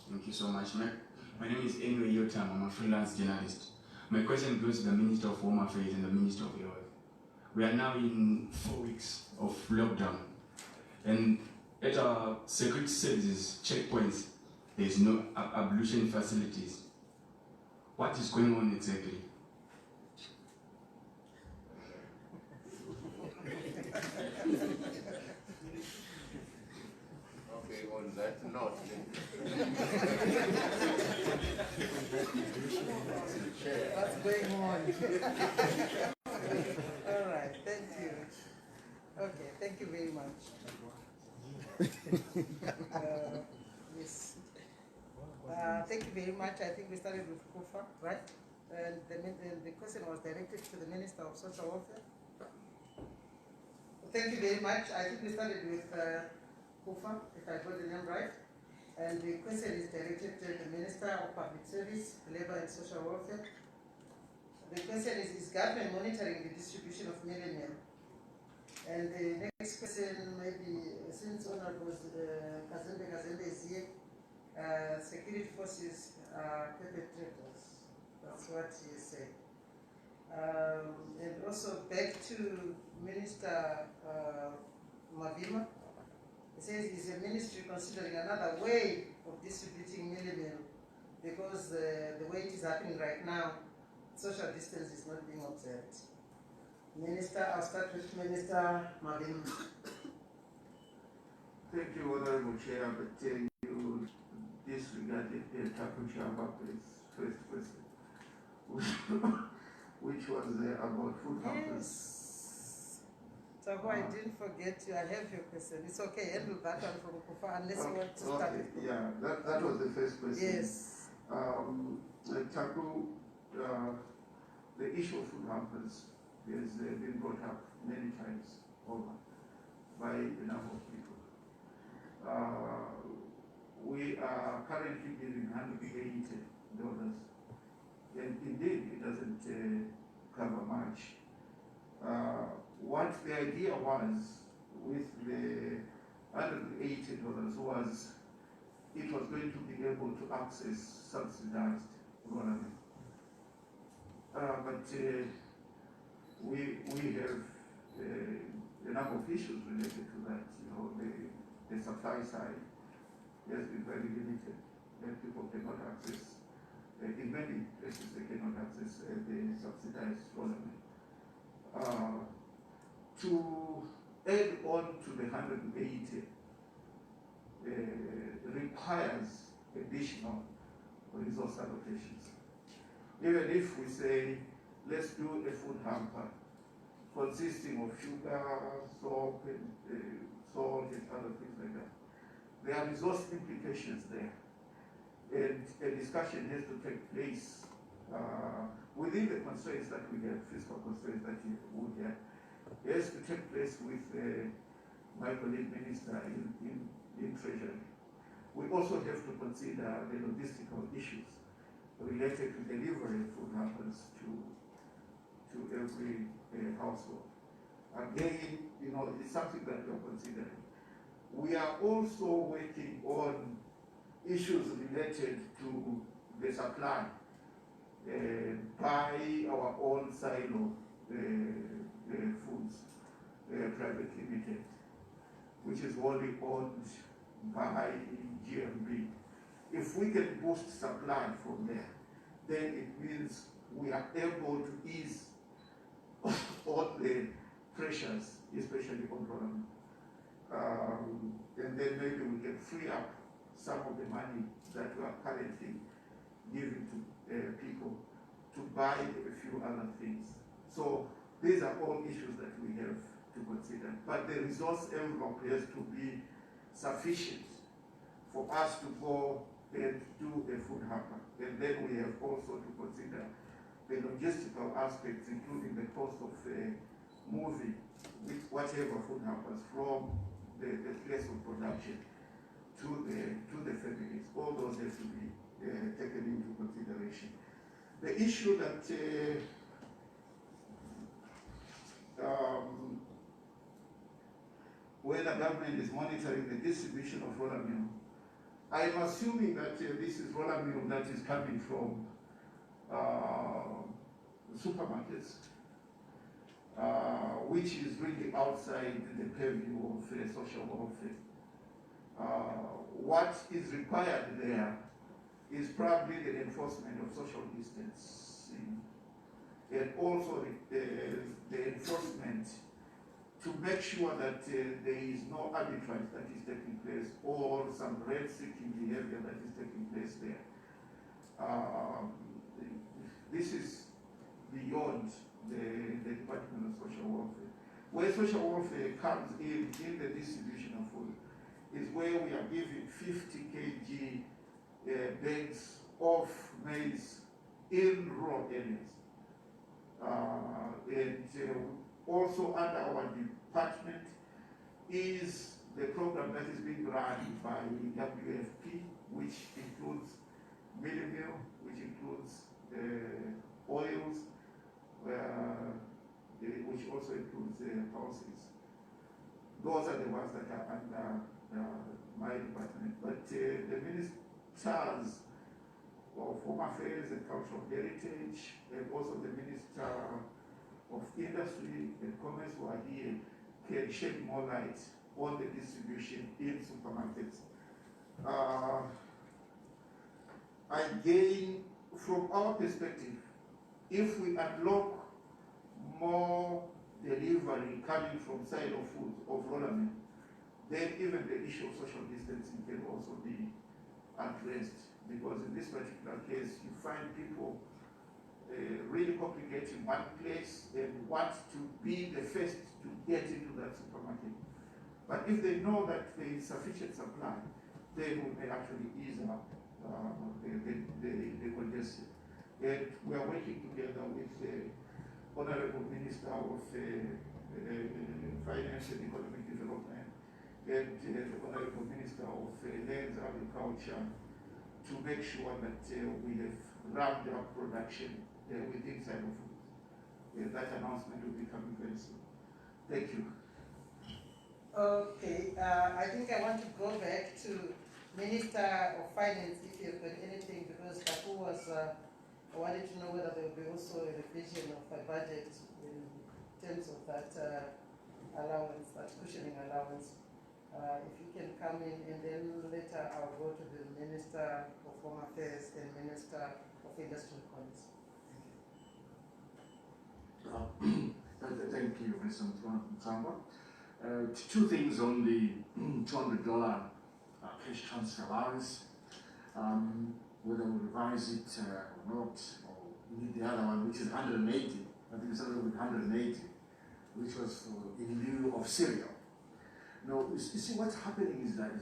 Thank you so much. My name is Enwe Yotam. I'm a freelance journalist. My question goes to the Minister of Home Affairs and the Minister of Health. We are now in 4 weeks of lockdown, and at our security services checkpoints, there is no ablution facilities. What is going on exactly? All right, thank you. Okay, thank you very much. Yes. Thank you very much. I think we started with Kufa, right? And the question was directed to the Minister of Social Welfare. Thank you very much. I think we started with Kufa, if I got the name right. And the question is directed to the Minister of Public Service, Labour and Social Welfare. The question is government monitoring the distribution of meal meal? And the next question, maybe since Honorable Kazembe is here, security forces are perpetrators. That's what he is saying. And also back to Minister Mavima. He says is a ministry considering another way of distributing meal because the way it is happening right now, social distance is not being observed. Minister, I'll start with Minister Mavima. Thank you, Honorable Chair, but you disregarded the Takucha Mbape's first question, which was about food hampers. Yes. So I didn't forget you. I have your question. It's okay. Handle that one from Kufa unless you want to start with. Yeah, that was the first question. Yes. Taku, the issue of food hampers has been brought up many times over by a number of people. We are currently giving $180, and indeed it doesn't cover much. What the idea was with the $180 was it was going to be able to access subsidized government. But we have a number of issues related to that. You know, the supply side has been very limited, and people cannot access. In many places, they cannot access the subsidized government. To add on to the 180 requires additional resource allocations. Even if we say, let's do a food hamper consisting of sugar, soap, and salt, and other things like that, there are resource implications there. And a discussion has to take place within the constraints that we have, fiscal constraints that we have. It has to take place with my colleague minister in Treasury. We also have to consider the logistical issues related to delivering food hampers to every household. Again, you know, it's something that we are considering. We are also working on issues related to the supply by our own silo foods, private limited, which is wholly owned by GMB. If we can boost supply from there, then it means we are able to ease all the pressures, especially on government. And then maybe we can free up some of the money that we are currently giving to people to buy a few other things. So these are all issues that we have to consider. But the resource envelope has to be sufficient for us to go and do a food hamper. And then we have also to consider the logistical aspects, including the cost of moving with whatever food hampers from the place of production to the families. All those have to be taken into consideration. The issue that whether government is monitoring the distribution of roller meal, I'm assuming that this is roller meal that is coming from supermarkets, which is really outside the purview of social welfare. What is required there is probably the enforcement of social distancing, and also the enforcement to make sure that there is no arbitrage that is taking place or some rent-seeking behavior that is taking place there. This is beyond the Department of Social Welfare. Where social welfare comes in the distribution of food is where we are giving 50 kg bags of maize in rural areas. Also under our department is the program that is being run by WFP, which includes mealie meal, which includes oils, which also includes pulses. Those are the ones that are under my department. But the ministers of Home Affairs and Cultural Heritage, and also the Minister of Industry and Commerce who are here, can shed more light on the distribution in supermarkets. Again, from our perspective, if we unlock more delivery coming from side of food, of Rollaman, then even the issue of social distancing can also be addressed. Because in this particular case, you find people really complicating one place and want to be the first to get into that supermarket. But if they know that there is sufficient supply, then we may actually ease up the congestion. And we are working together with the Honorable Minister of Finance and Economic Development and the Honorable Minister of Lands and Agriculture to make sure that we have ramped up production within Zanu Food. That announcement will be coming very soon. Thank you. Okay, I think I want to go back to Minister of Finance if you've got anything, because Kapu was, I wanted to know whether there will be also a revision of a budget in terms of that allowance, that cushioning allowance. If you can come in, and then later I'll go to the Minister of Home Affairs and Minister of Industry and Commerce. Thank you, Mr. Mtsangwa. Two things on the $200 cash transfer allowance. Whether we revise it or not, or need the other one, which is 180. I think we started with 180, which was in lieu of cereal. No, you see what's happening is that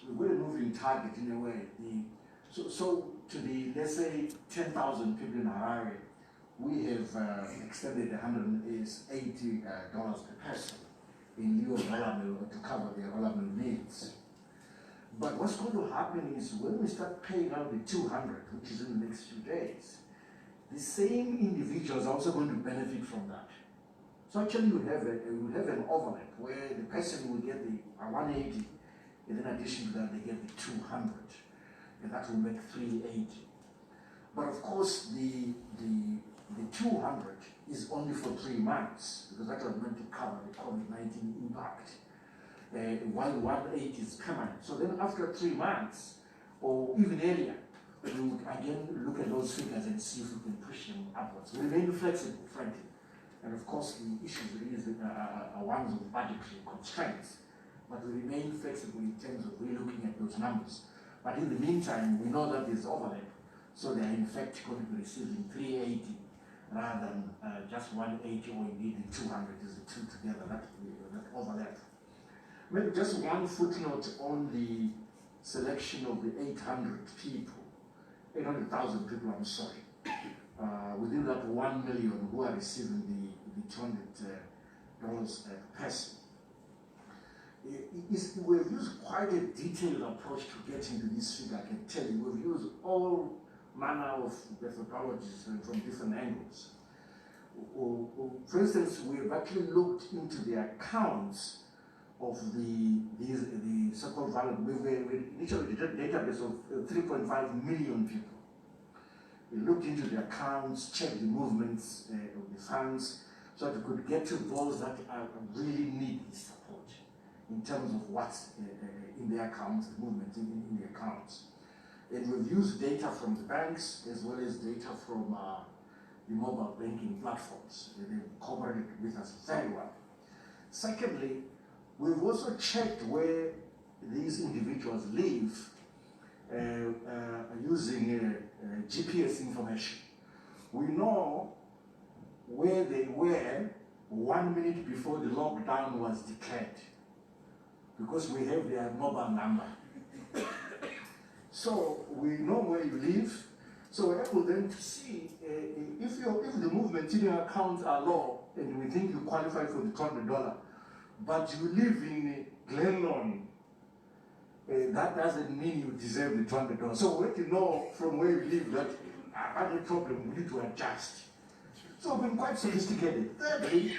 we're a moving target in a way. So to the, let's say, 10,000 people in Harare, we have extended $180 per person in lieu of to cover their Rollaman needs. But what's going to happen is when we start paying out the 200, which is in the next few days, the same individuals are also going to benefit from that. So actually you have an overlap where the person will get the 180, and in addition to that they get the 200, and that will make 380. But of course the 200 is only for 3 months, because that was meant to cover the COVID-19 impact, while 180 is permanent. So then after 3 months, or even earlier, we would again look at those figures and see if we can push them upwards. We remain flexible, frankly. And of course, the issues are ones of budgetary constraints, but we remain flexible in terms of relooking at those numbers. But in the meantime, we know that there's overlap, so they are in fact going to be receiving 380 rather than just 180 or indeed the 200 is the two together, that overlap. Maybe just one footnote on the selection of the 800 people, 800,000 people, I'm sorry. Within that 1 million who are receiving the $200 per person. We've used quite a detailed approach to get into this figure, I can tell you. We've used all manner of methodologies from different angles. For instance, we've actually looked into the accounts of the so-called valid. We initially did a database of 3.5 million people. We looked into the accounts, checked the movements of the funds, so that we could get to those that really need this support in terms of what's in the accounts, the movement in the accounts. And we've used data from the banks as well as data from the mobile banking platforms. They've cooperated with us very well. Secondly, we've also checked where these individuals live using GPS information. we know where they were 1 minute before the lockdown was declared, because we have their mobile number. So we know where you live. So we're able then to see if the movements in your account are low and we think you qualify for the $200, but you live in Glenlon, that doesn't mean you deserve the $200. So we have to know from where you live that I have a problem, we need to adjust. So we've been quite sophisticated. Thirdly,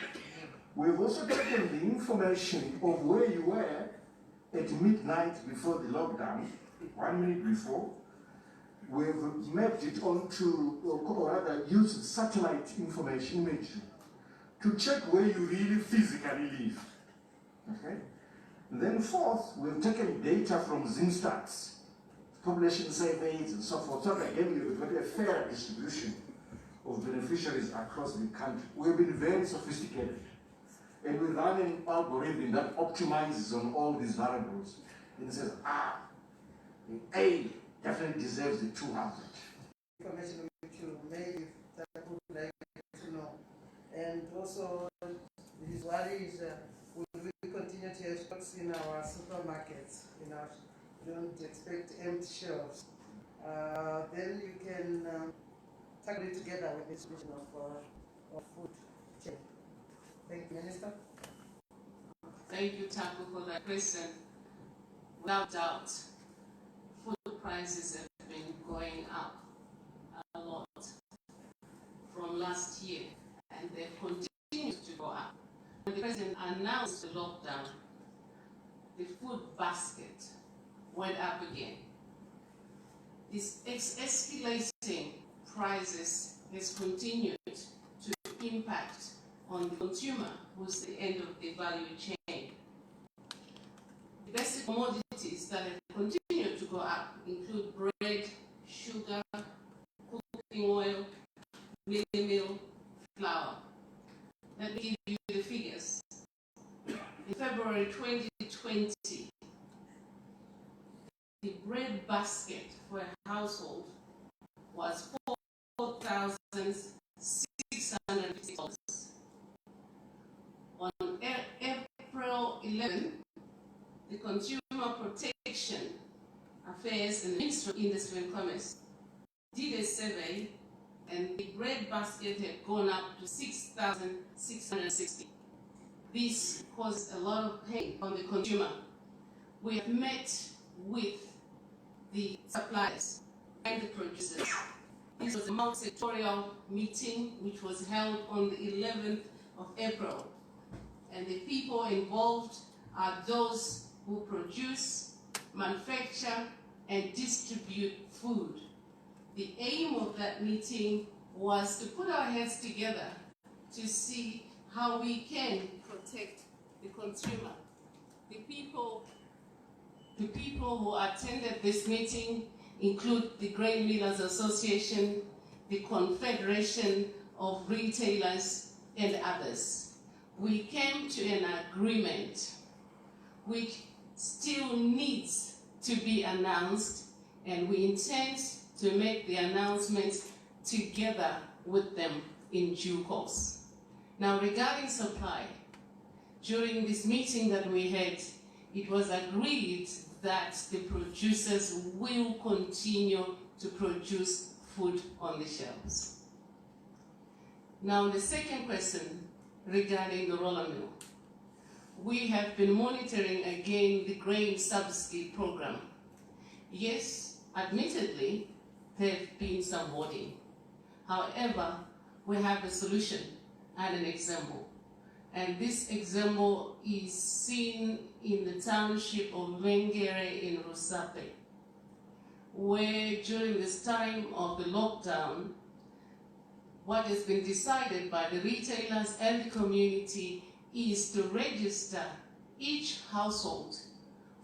we've also taken the information of where you were at midnight before the lockdown, 1 minute before. We've mapped it onto, or rather used satellite information imagery to check where you really physically live. Okay? And then fourth, we've taken data from Zinstats, population surveys and so forth, so that again we've got a fair distribution of beneficiaries across the country. We've been very sophisticated. And we run an algorithm that optimizes on all these variables. And it says, A definitely deserves the 200. Information which you may that I would like to know. And also, his worry is, will we continue to have stocks in our supermarkets? Don't expect empty shelves. Then you can tackle it together with this vision of food chain. Thank you, Minister. Thank you, Taku, for that question. Without doubt, food prices have been going up a lot from last year, and they continue to go up. When the President announced the lockdown, the food basket went up again. This escalating prices has continued to impact on the consumer, who's the end of the value chain. The basic commodities that have continued to go up include bread, sugar, cooking oil, meal, flour. Let me give you the figures. In February 2020, the bread basket for a household was $4,650. On April 11, the Consumer Protection Affairs and Ministry of Industry and Commerce did a survey, and the bread basket had gone up to $6,660. This caused a lot of pain on the consumer. We have met with the suppliers and the producers. This was a multi-sectorial meeting which was held on the 11th of April. And the people involved are those who produce, manufacture, and distribute food. The aim of that meeting was to put our heads together to see how we can protect the consumer. The people who attended this meeting include the Grain Millers Association, the Confederation of Retailers, and others. We came to an agreement which still needs to be announced, and we intend to make the announcements together with them in due course. Now, regarding supply, during this meeting that we had, it was agreed that the producers will continue to produce food on the shelves. Now, the second question regarding the roller mill. We have been monitoring again the grain subsidy program. Yes, admittedly, there have been some hoarding. However, we have a solution and an example. And this example is seen in the township of Vengere in Rusape, where during this time of the lockdown, what has been decided by the retailers and the community is to register each household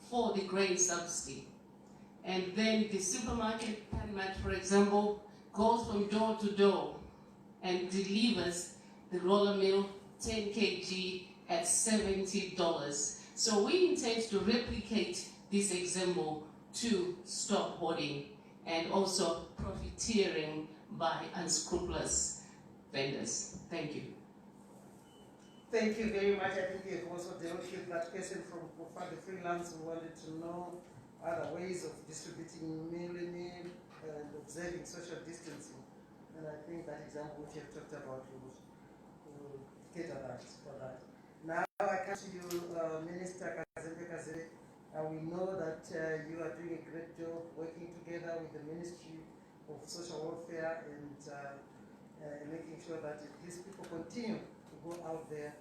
for the grain subsidy. And then the supermarket, Panmat, for example, goes from door to door and delivers the roller mill 10 kg at $70. So we intend to replicate this example to stop hoarding and also profiteering by unscrupulous vendors. Thank you. Thank you very much. I think you have also dealt with that question from the freelance who wanted to know other ways of distributing mailing and observing social distancing. And I think that example which you have talked about will cater for that. Now I come to you, Minister Kazembe. We know that you are doing a great job working together with the Ministry of Social Welfare and making sure that these people continue to go out there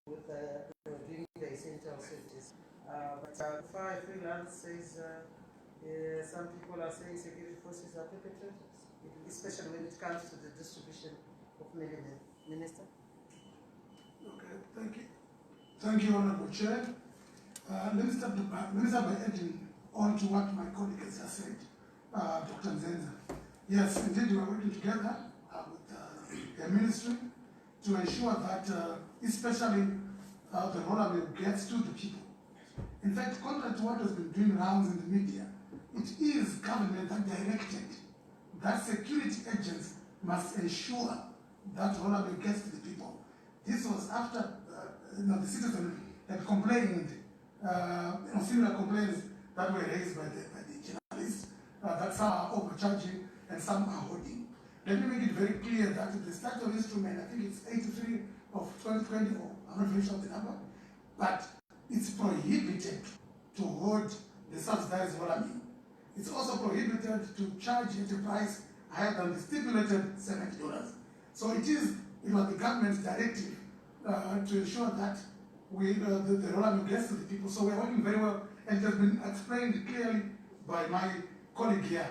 with doing the essential services. But far freelance says some people are saying security forces are perpetrators, especially when it comes to the distribution of medicine. Minister? Okay, thank you. Thank you, Honorable Chair. Let me start by adding on to what my colleague has just said, Dr. Nzenza. Yes, indeed, we are working together with the ministry to ensure that, especially the rollerblade gets to the people. In fact, contrary to what has been doing rounds in the media, it is government that directed that security agents must ensure that rollerblade gets to the people. This was after the citizen had complained, similar complaints that were raised by the journalists, that some are overcharging and some are holding. Let me make it very clear that the statutory instrument, I think it's 83 of 2020, or I'm not very sure of the number, but it's prohibited to hold the subsidized rollerblade. It's also prohibited to charge at a price higher than the stipulated $70. So it was the government's directive to ensure that the rollerblade gets to the people. So we're working very well, and it has been explained clearly by my colleague here.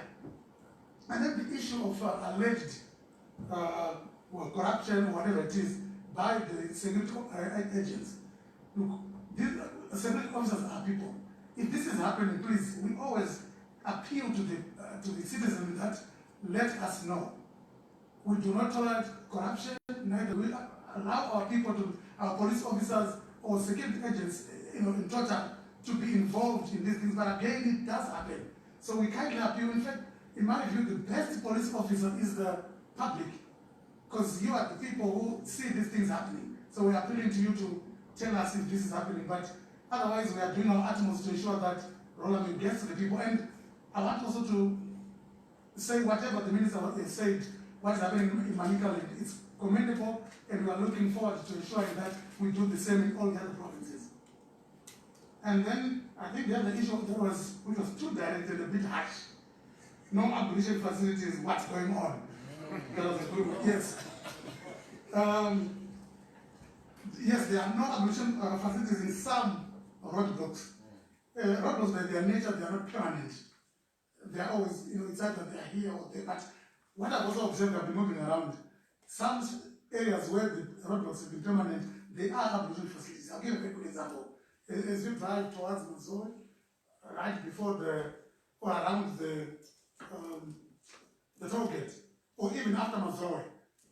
And then the issue of alleged corruption, whatever it is, by the security agents. Look, these security officers are people. If this is happening, please, we always appeal to the citizen that let us know. We do not tolerate corruption, neither will allow our people our police officers or security agents, in total, to be involved in these things. But again, it does happen. So we kindly appeal. In fact, in my view, the best police officer is the public, because you are the people who see these things happening. So we are appealing to you to tell us if this is happening. But otherwise, we are doing our utmost to ensure that rollerblade gets to the people. And I want also to say whatever the minister has said, what is happening in Manicaland, it's commendable, and we are looking forward to ensuring that we do the same in all the other provinces. And then I think the other issue which was too direct and a bit harsh. No abolition facilities, what's going on? That was a good one. Yes. Yes, there are no abolition facilities in some roadblocks. Roadblocks, by their nature, they are not permanent. They are always, it's either they are here or there. But what I've also observed, I've been moving around, some areas where the roadblocks have been permanent, they are abolition facilities. I'll give a very good example. As you drive towards Mazoe, right before or around the toll gate, or even after Mazoe,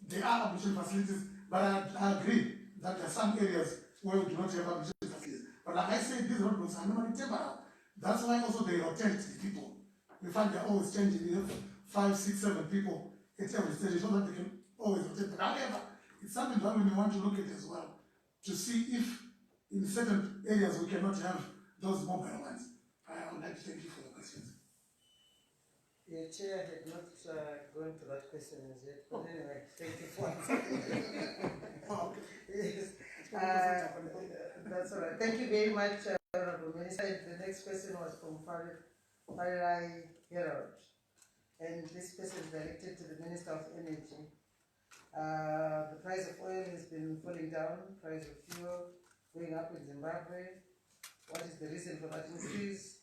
there are abolition facilities, but I agree that there are some areas where we do not have abolition facilities. But like I said, these roadblocks are normally temporary. That's why also they rotate the people. We find they're always changing. You have 5, 6, 7 people at every station so that they can always rotate. But however, it's something that we want to look at as well, to see if in certain areas we cannot have those mobile ones. I would like to thank you for the questions. Your chair had not gone to that question as yet, but anyway, thank you for answering. Yes. That's all right. Thank you very much, Honorable Minister. The next question was from Farai Herald, and this question is directed to the Minister of Energy. The price of oil has been falling down, price of fuel going up in Zimbabwe. What is the reason for that increase?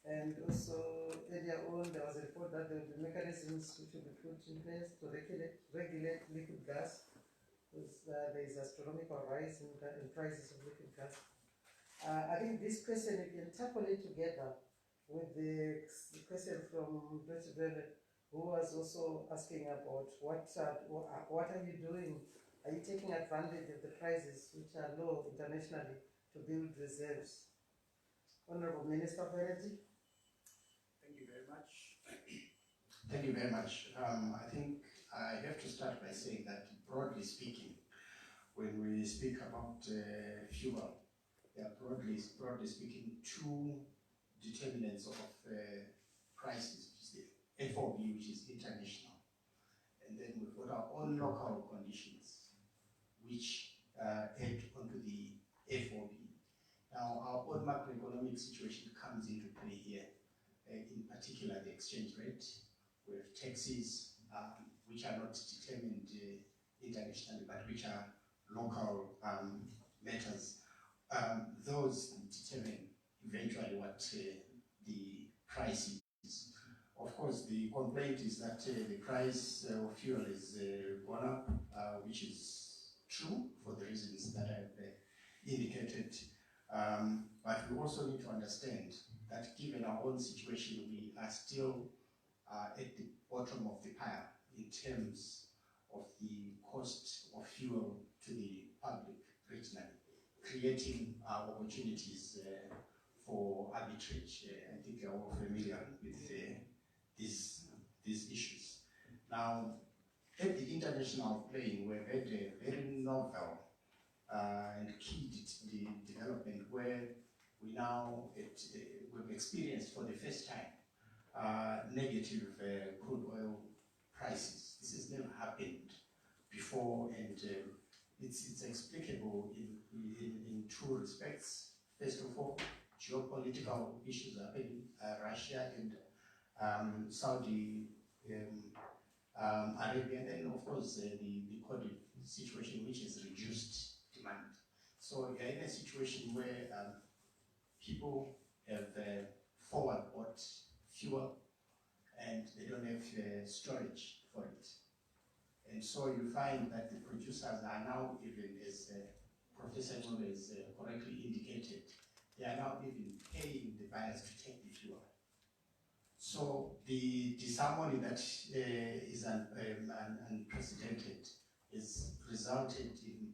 And also, earlier on, there was a report that there will be mechanisms which will be put in place to regulate liquid gas, because there is astronomical rise in prices of liquid gas. I think this question, you can tackle it together with the question from Deutsche Welle, who was also asking about what are you doing? Are you taking advantage of the prices which are low internationally to build reserves? Honorable Minister of Energy. Thank you very much. Thank you very much. I think I have to start by saying that, broadly speaking, when we speak about fuel, there are broadly speaking two determinants of prices, which is the FOB, which is international, and then we've got our own local conditions, which add onto the FOB. Now, our own macroeconomic situation comes into play here, in particular the exchange rate. We have taxes, which are not determined internationally, but which are local matters. Those determine eventually what the price is. Of course, the complaint is that the price of fuel is gone up, which is true for the reasons that I've indicated. But we also need to understand that given our own situation, we are still at the bottom of the pile in terms of the cost of fuel to the public regionally, creating opportunities for arbitrage. I think you're all familiar with these issues. Now, at the international plane, we've had a very novel and key development where we now, we've experienced for the first time negative crude oil prices. This has never happened before, and it's explicable in two respects. First of all, geopolitical issues happening, Russia and Saudi Arabia, and then of course the COVID situation, which has reduced demand. So you're in a situation where people have forward bought fuel and they don't have storage for it. And so you find that the producers are now, even as Professor Ngcobo has correctly indicated, they are now even paying the buyers to take the fuel. So the disharmony that is unprecedented has resulted in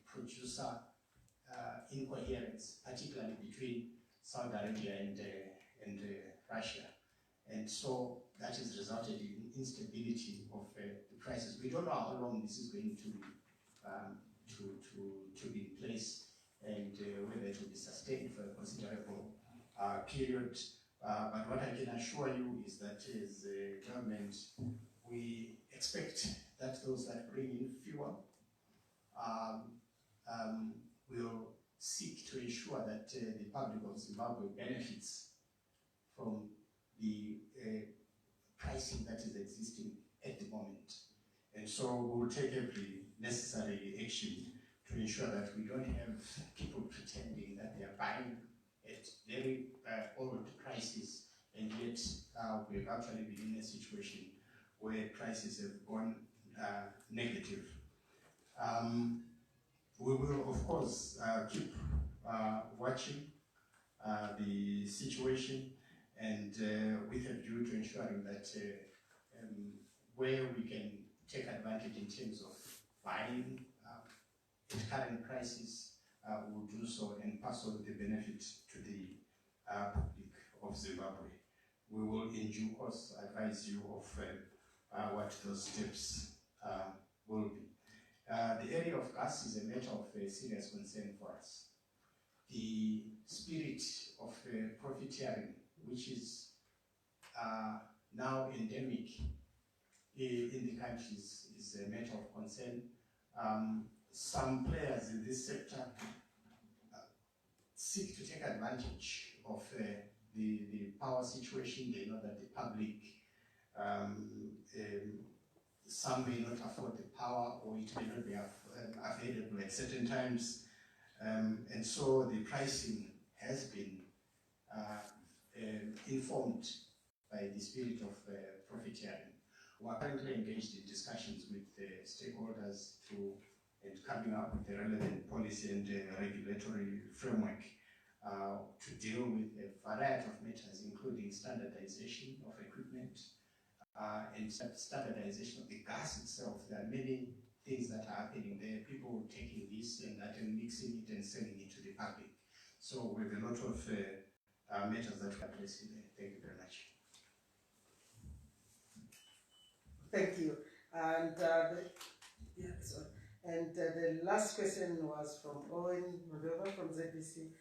producer incoherence, particularly between Saudi Arabia and Russia. And so that has resulted in instability of the prices. We don't know how long this is going to be in place, and whether it will be sustained for a considerable period. But what I can assure you is that as a government, we expect that those that bring in fuel will seek to ensure that the public of Zimbabwe benefits from the pricing that is existing at the moment. And so we will take every necessary action to ensure that we don't have people pretending that they are buying at very old prices, and yet we've actually been in a situation where prices have gone negative. We will, of course, keep watching the situation, and with a view to ensuring that where we can take advantage in terms of buying at current prices, we'll do so and pass on the benefit to the public of Zimbabwe. We will, in due course, advise you of what those steps will be. The area of gas is a matter of serious concern for us. The spirit of profiteering, which is now endemic in the countries, is a matter of concern. Some players in this sector seek to take advantage of the power situation. They know that the public, some may not afford the power, or it may not be available at certain times. And so the pricing has been informed by the spirit of profiteering. We are currently engaged in discussions with stakeholders and coming up with the relevant policy and regulatory framework to deal with a variety of matters, including standardization of equipment and standardization of the gas itself. There are many things that are happening there, people taking this and that and mixing it and selling it to the public. So we have a lot of matters that we are addressing there. Thank you very much. Thank you. And the last question was from Owen Moldova from ZBC.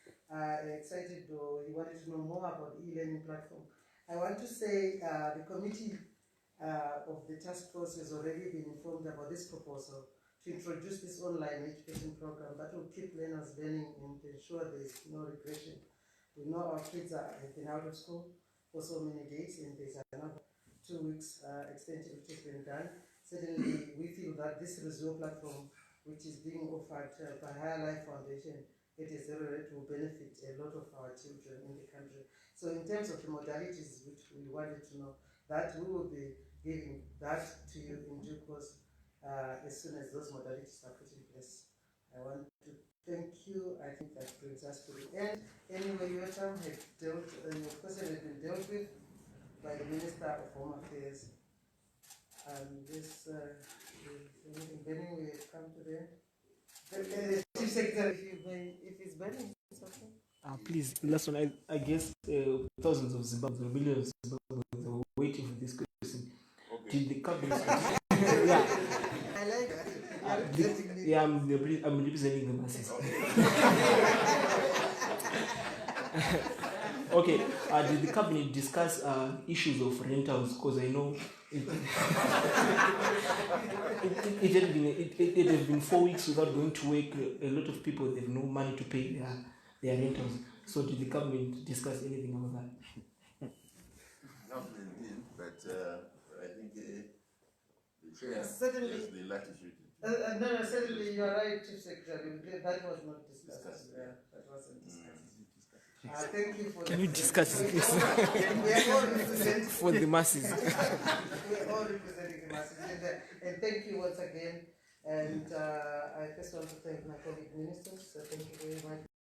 Excited, though, he wanted to know more about the e-learning platform. I want to say the committee of the task force has already been informed about this proposal to introduce this online education program that will keep learners learning and ensure there is no regression. We know our kids have been out of school for so many days, and there's another 2 weeks extension which has been done. Certainly, we feel that this Resume platform, which is being offered by Higher Life Foundation, it is zero rate, will benefit a lot of our children in the country. So in terms of the modalities which we wanted to know, that we will be giving that to you in due course as soon as those modalities are put in place. I want to thank you. I think that brings us to the end. Anyway, your question has been dealt with by the Minister of Home Affairs. And this Benning will come to the Chief Secretary, if it's Benning, it's okay. Please, last one, I guess thousands of Zimbabweans, millions of Zimbabweans were waiting for this question. Okay. Did the cabinet... yeah. I like that. I'm representing the masses. Okay, did the cabinet discuss issues of rentals? Because I know it has been 4 weeks without going to work. A lot of people, they have no money to pay their rentals. So did the cabinet discuss anything about that? Not indeed, but I think the chair Certainly. has the latitude. No, certainly you are right, Chief Secretary. That was not discussed. That wasn't discussed. Thank you for. Can you discuss it, please? We are all representing for the masses. We are all representing the masses, and thank you once again. And I first want to thank my colleague ministers. So thank you very much.